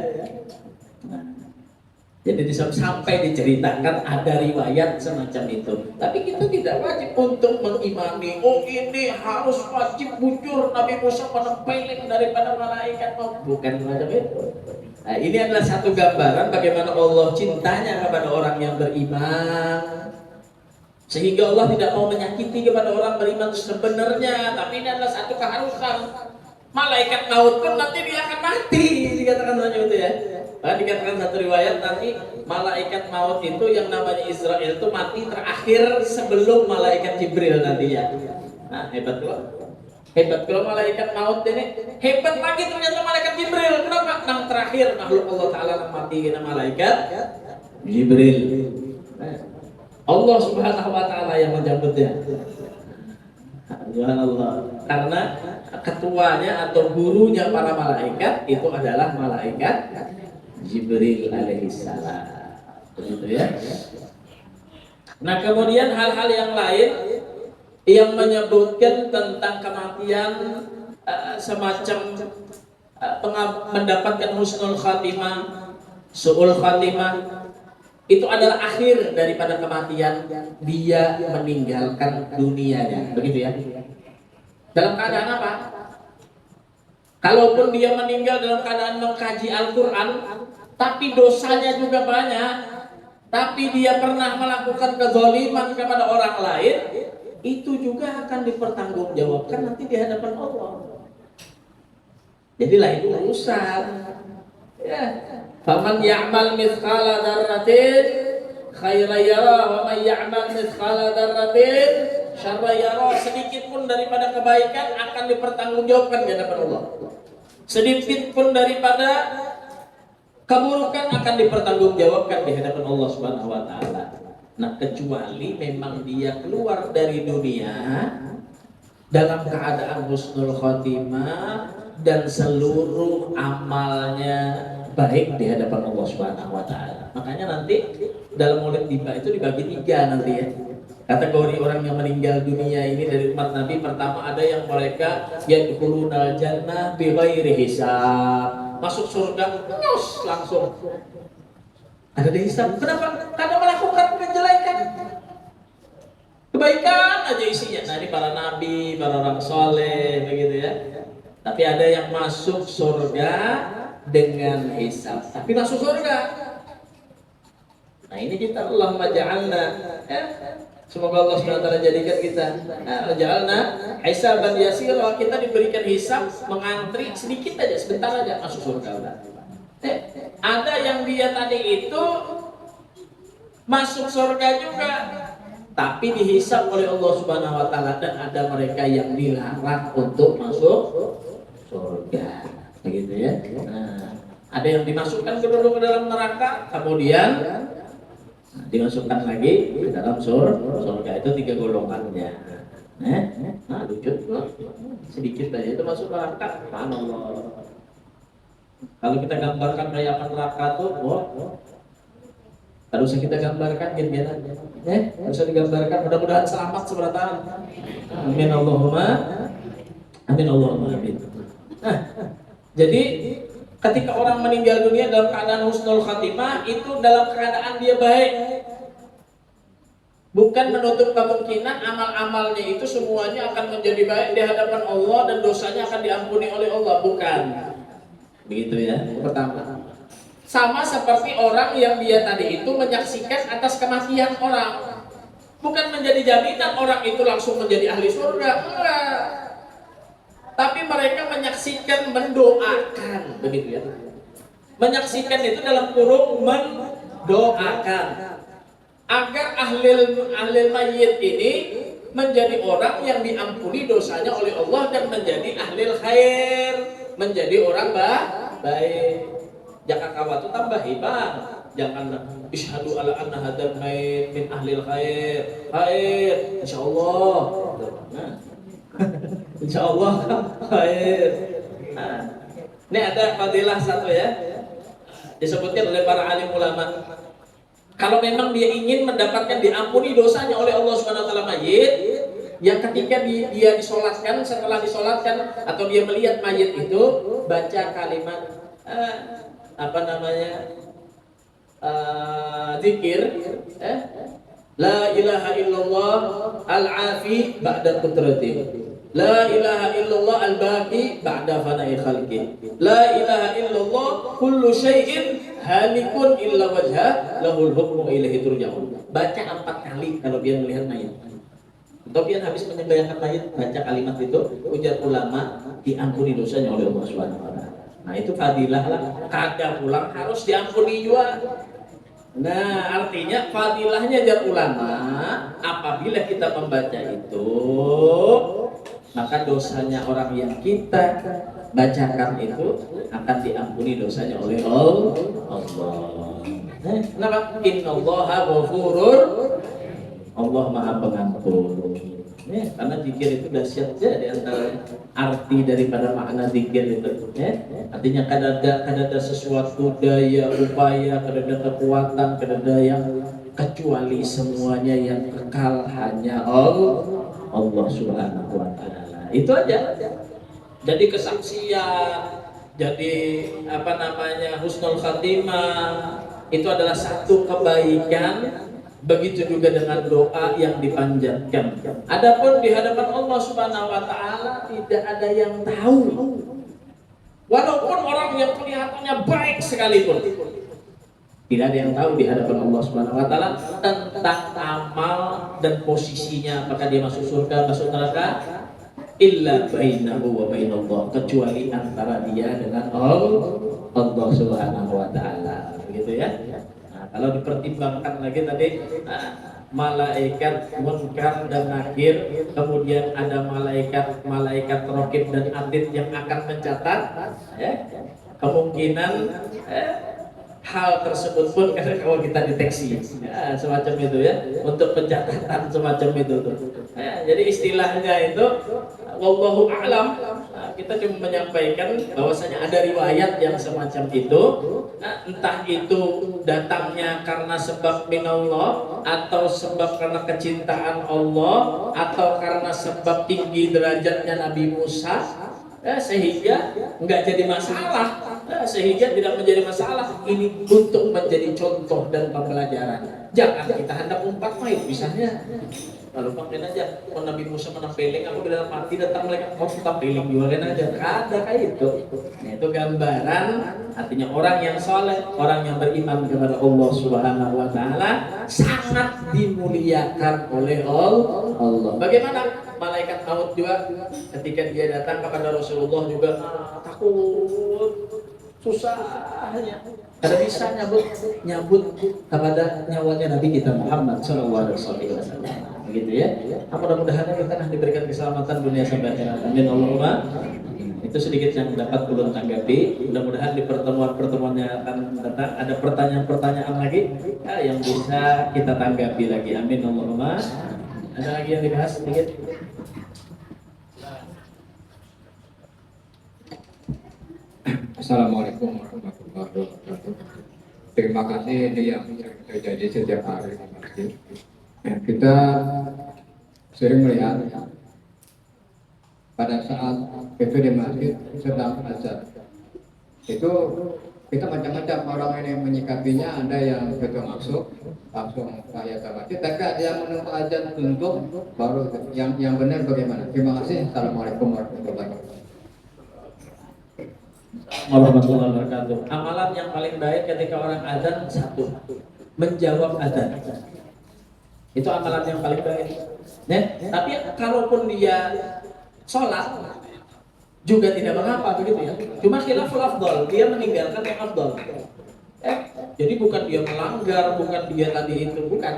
Jadi sampai diceritakan ada riwayat semacam itu. Tapi kita tidak wajib untuk mengimani, oh ini harus wajib bujur Nabi Musa menempeleng daripada malaikat. Oh, bukan semacam itu. Nah, ini adalah satu gambaran bagaimana Allah cintanya kepada orang yang beriman. Sehingga Allah tidak mau menyakiti kepada orang beriman sebenarnya. Tapi ini adalah satu keharusan. Malaikat maut pun nanti dia akan mati, dikatakan seperti itu ya. Nah, dikatakan satu riwayat nanti malaikat maut itu yang namanya Israel itu mati terakhir sebelum malaikat Jibril nanti ya. Nah, hebat loh. Hebat kalau malaikat maut ini. Hebat lagi ternyata malaikat Jibril. Kenapa? Yang terakhir makhluk Allah Ta'ala yang mati kena malaikat Jibril. Allah Subhanahu wa Ta'ala yang menjemputnya. Subhanallah. Karena ketuanya atau gurunya para malaikat itu adalah malaikat Jibril alaihissalam. Begitu ya. Nah, kemudian hal-hal yang lain yang menyebutkan tentang kematian semacam mendapatkan husnul khatimah, su'ul khatimah, itu adalah akhir daripada kematian, dia meninggalkan dunianya, begitu ya. Dalam keadaan apa? Kalaupun dia meninggal dalam keadaan mengkaji Al-Quran, tapi dosanya juga banyak, tapi dia pernah melakukan kezaliman kepada orang lain, itu juga akan dipertanggungjawabkan nanti di hadapan Allah. Jadi lain urusan. Ya. Faman ya'mal mithqala dzarratin khairan yarah wa man ya'mal mithqala dzarratin syarran yarah. Sedikit pun daripada kebaikan akan dipertanggungjawabkan di hadapan Allah. Sedikit pun daripada keburukan akan dipertanggungjawabkan di hadapan Allah Subhanahu wa taala. Nah, kecuali memang dia keluar dari dunia dalam keadaan husnul khotimah dan seluruh amalnya baik di hadapan Allah Subhanahu wa taala. Makanya nanti dalam Maulid Tiba itu dibagi 3 nanti ya. Kategori orang yang meninggal dunia ini dari umat Nabi, pertama ada yang mereka yadkhulunal jannah bighairi hisab. Masuk surga terus langsung. Ada dihisab. Kenapa? Karena melakukan kejelekan. Kebaikan aja isinya. Nah, ini para nabi, para orang soleh begitu ya. Tapi ada yang masuk surga dengan hisab, tapi masuk surga. Nah ini kita Allahumma ja'alna, semoga Allah SWT jadikan kita ja'alna hisaban yasira, kita diberikan hisab mengantri sedikit aja, sebentar aja masuk surga. Ada yang dia tadi itu masuk surga juga, tapi dihisab oleh Allah Subhanahu wa taala, dan ada mereka yang dilarang untuk masuk surga. Begitu ya. Nah, ada yang dimasukkan dulu ke dalam neraka, kemudian dimasukkan lagi ke dalam surga. Itu 3 golongannya. Nah, lucu sedikit aja itu masuk neraka. Subhanallah. Kalau kita gambarkan bayangan neraka tuh, harus kita gambarkan gitu-gitu. Harus digambarkan, mudah-mudahan selamat seberatan. Amin Allahumma amin. Nah, jadi ketika orang meninggal dunia dalam keadaan husnul khatimah, itu dalam keadaan dia baik. Bukan menutup kemungkinan amal-amalnya itu semuanya akan menjadi baik di hadapan Allah dan dosanya akan diampuni oleh Allah, bukan. Begitu ya. Pertama, sama seperti orang yang dia tadi itu menyaksikan atas kematian orang, bukan menjadi jaminan orang itu langsung menjadi ahli surga, enggak. Tapi mereka menyaksikan, mendoakan, begitu ya. Menyaksikan itu dalam kurung mendoakan agar ahli mayit ini menjadi orang yang diampuni dosanya oleh Allah dan menjadi ahli khair, menjadi orang baik. Jangan kawat itu tambah hebat. Jangan isyhadu ala anna hadzal mayit min ahli khair. Insyaallah. Nah. Insyaallah khair. Nah, ini ada fadilah satu ya, disebutkan oleh para alim ulama. Kalau memang dia ingin mendapatkan diampuni dosanya oleh Allah Subhanahu wa taala mayit, yang ketika dia disolatkan, setelah disolatkan atau dia melihat mayit itu, baca kalimat zikir, la ilaha illallah al-afi ba'da qudrati, la ilaha illallah al-baqi ba'da fana'i khalqi, la ilaha illallah kullu syai'in halikun illa wajha lahul hukmu ilaihi turja'un. Baca 4 kali kalau dia melihat mayit. Atau dia habis menyembelihkan mayit, baca kalimat itu, ujar ulama, diampuni dosanya oleh Allah Subhanahu wa taala. Nah, itu fadilah lah. Kadang pulang harus diampuni juga. Nah, artinya fadilahnya jar ulama, apabila kita membaca itu, maka dosanya orang yang kita bacakan itu akan diampuni dosanya oleh Allah. Kenapa? Innallaha ghafurur, Allah Maha Pengampun. Karena zikir itu dahsyat ya, di antara arti daripada makna zikir itu. Artinya kadada sesuatu daya upaya, kadada kekuatan, kadada yang kecuali semuanya yang kekal hanya Allah Subhanahu wa taala. Itu aja. Jadi kesaksian, jadi husnul khatimah itu adalah satu kebaikan. Begitu juga dengan doa yang dipanjatkan. Adapun di hadapan Allah Subhanahu wa taala tidak ada yang tahu. Walaupun orang yang kelihatannya baik sekalipun, tidak ada yang tahu di hadapan Allah Subhanahu wa taala tentang amal dan posisinya, apakah dia masuk surga, masuk neraka, illa bainahu wa bainallah, kecuali antara dia dengan Allah Subhanahu wa taala. Begitu ya. Kalau dipertimbangkan lagi tadi, malaikat munkar dan nakir, kemudian ada malaikat raqib dan atid yang akan mencatat kemungkinan hal tersebut pun kalau kita deteksi semacam itu ya, untuk pencatatan semacam itu jadi istilahnya itu wallahu a'lam. Kita cuma menyampaikan bahwasanya ada riwayat yang semacam itu, entah itu datangnya karena sebab minallah, atau sebab karena kecintaan Allah, atau karena sebab tinggi derajatnya Nabi Musa, sehingga nggak jadi masalah, sehingga tidak menjadi masalah. Ini untuk menjadi contoh dan pembelajaran. Jangan kita hendak umpat ngapain bisanya? Lalu pakai aja, kalau Nabi Musa menampiling, aku bilang mati datang mereka mau tampiling juga kan aja, ada kayak itu. Nah itu gambaran, artinya orang yang soleh, orang yang beriman kepada Allah Subhanahu Wa Taala sangat dimuliakan oleh Allah. Bagaimana malaikat maut juga ketika dia datang kepada Rasulullah juga takut, susahnya. Ada bisa nyabut kepada nyawanya Nabi kita Muhammad SAW. Begitu ya. Mudah-mudahan kita diberikan keselamatan dunia sampai akhirat. Amin Allahumma. Itu sedikit yang dapat ulun tanggapi. Mudah-mudahan di pertemuan-pertemuan yang akan datang ada pertanyaan-pertanyaan lagi yang bisa kita tanggapi lagi. Amin Allahumma. Ada lagi yang dibahas sedikit? Assalamualaikum warahmatullahi wabarakatuh. Terima kasih ini yang terjadi setiap hari di masjid. Kita sering melihat pada saat itu di masjid sedang azan. Itu kita macam-macam orang ini menyikapinya. Ada yang betul langsung saya masjid. Tapi ada yang menunggu azan untuk baru yang benar bagaimana? Terima kasih. Assalamualaikum warahmatullahi wabarakatuh. Warahmatullahi wabarakatuh. Amalan yang paling baik ketika orang azan satu, menjawab azan. Itu amalan yang paling baik. Ya, tapi kalaupun dia sholat juga tidak mengapa begitu ya. Cuma khilaful afdal, dia meninggalkan yang afdal. Jadi bukan dia melanggar, bukan dia tadi itu, bukan.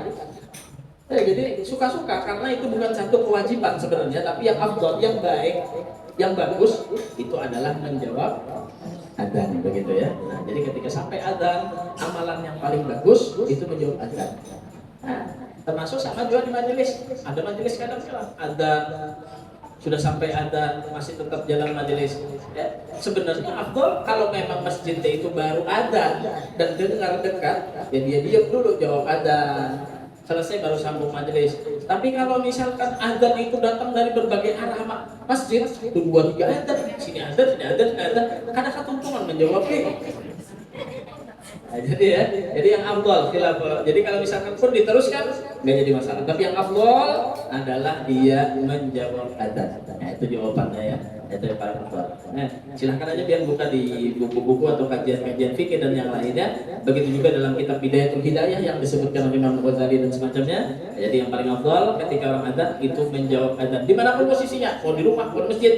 Jadi suka-suka karena itu bukan satu kewajiban sebenarnya, tapi yang afdal, yang baik, yang bagus itu adalah menjawab adzan begitu ya. Nah, jadi ketika sampai adzan, amalan yang paling bagus itu menjawab adzan. Nah, termasuk sama juga di majelis. Ada majelis kadang-kadang adzan sudah sampai adzan masih tetap jalan majelis. Ya, sebenarnya afdal kalau memang masjid itu baru adzan dan dengar dekat, ya dia diam dulu jawab adzan. Selesai baru sambung majelis. Tapi kalau misalkan adzan itu datang dari berbagai arah masjid, itu 2-3 adzan, sini adzan, sini adzan, sini adzan, kadang ketuntungan menjawabnya. Nah, jadi yang afdal khilaf. Jadi kalau misalkan pun diteruskan nggak jadi masalah. Tapi yang afdal adalah dia menjawab adzan. Nah, itu jawabannya ya. Itu yang paling afdal. Nah, silahkan aja biar buka di buku-buku atau kajian-kajian fikih dan yang lainnya. Begitu juga dalam kitab Bidayatul Hidayah yang disebutkan oleh Imam Ghazali dan semacamnya. Jadi yang paling afdal ketika orang adzan itu menjawab adzan. Dimanapun posisinya, mau di rumah, mau di masjid,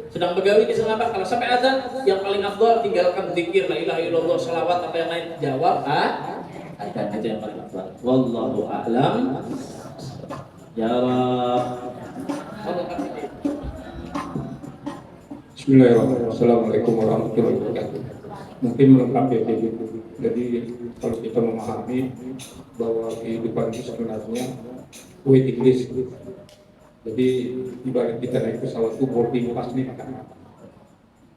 sedang begawi di sana, kalau sampai adzan yang paling afdal tinggalkan zikir la ilaha illallah, salawat apa yang lain, jawab adzan, itu yang paling afdal. Wallahu a'lam. Jawab. Bismillahirrahmanirrahim. Assalamualaikum warahmatullahi wabarakatuh. Mungkin melengkapi ya gitu. Jadi kalau kita memahami bahwa kehidupan itu sebenarnya waiting list. Jadi ibarat kita naik pesawat itu boarding pass nih,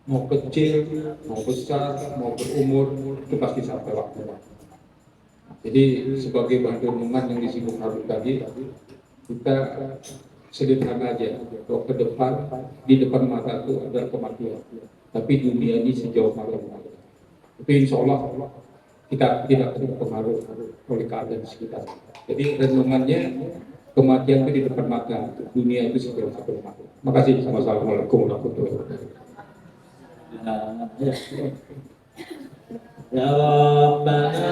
mau kecil, mau besar, mau berumur itu pasti sampai waktu. Jadi sebagai bahan renungan yang disinggung Habib tadi, kita sederhana aja, bahwa ke depan, di depan mata itu adalah kematian. Tapi dunia ini sejauh mata. Tapi insya Allah kita tidak terpengaruh oleh keadaan sekitar. Jadi renungannya kematian itu di depan mata, dunia itu sejauh mata. Makasih. Assalamualaikum warahmatullahi wabarakatuh. Ya Rabbana